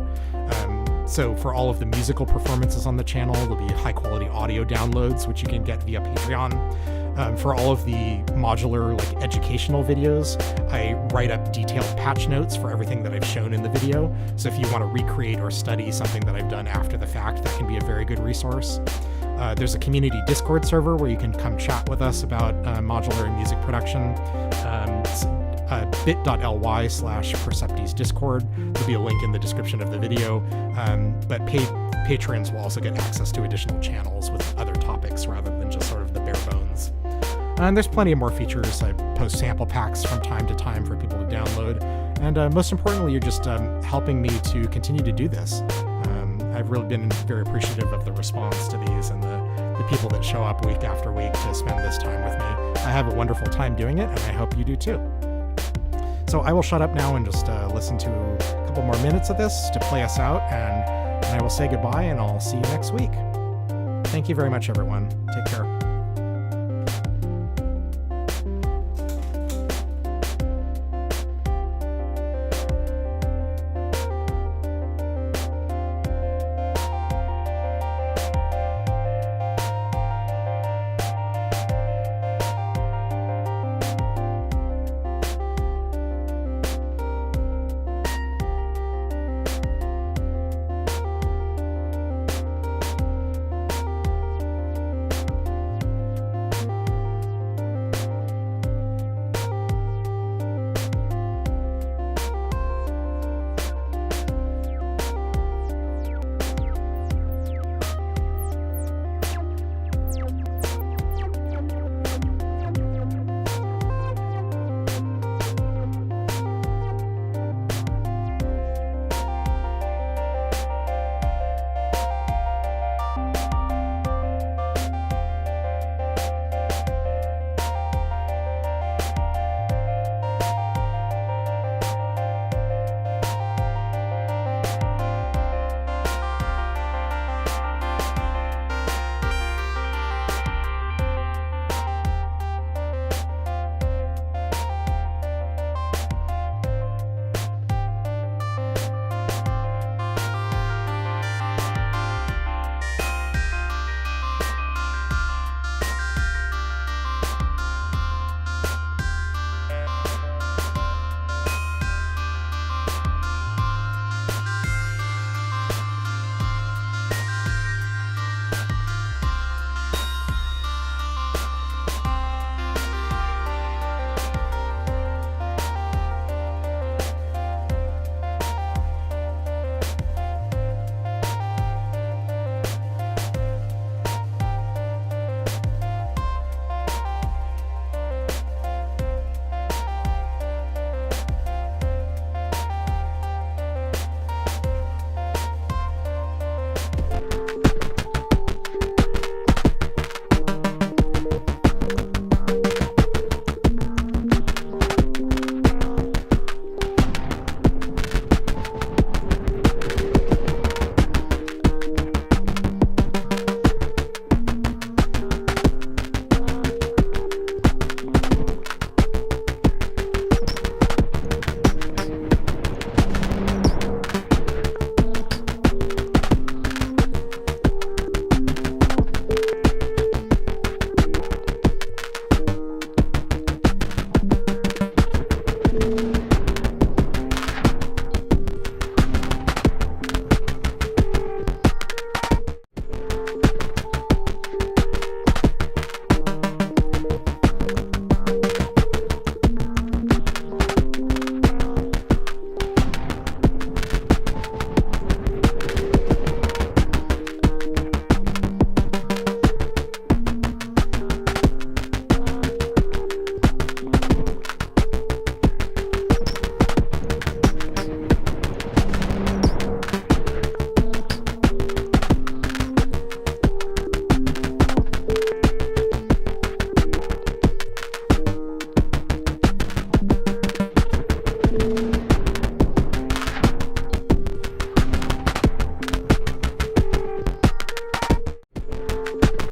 So for all of the musical performances on the channel, there'll be high quality audio downloads, which you can get via Patreon. For all of the modular, like, educational videos, I write up detailed patch notes for everything that I've shown in the video. So if you want to recreate or study something that I've done after the fact, that can be a very good resource. There's a community Discord server where you can come chat with us about modular and music production. bit.ly/Perceptes Discord. There'll be a link in the description of the video. But patrons will also get access to additional channels with other topics rather than just sort of the bare bones. And there's plenty of more features. I post sample packs from time to time for people to download. And most importantly, you're just helping me to continue to do this. I've really been very appreciative of the response to these and the people that show up week after week to spend this time with me. I have a wonderful time doing it, and I hope you do too. So I will shut up now and just listen to a couple more minutes of this to play us out, and I will say goodbye, and I'll see you next week. Thank you very much, everyone. Take care.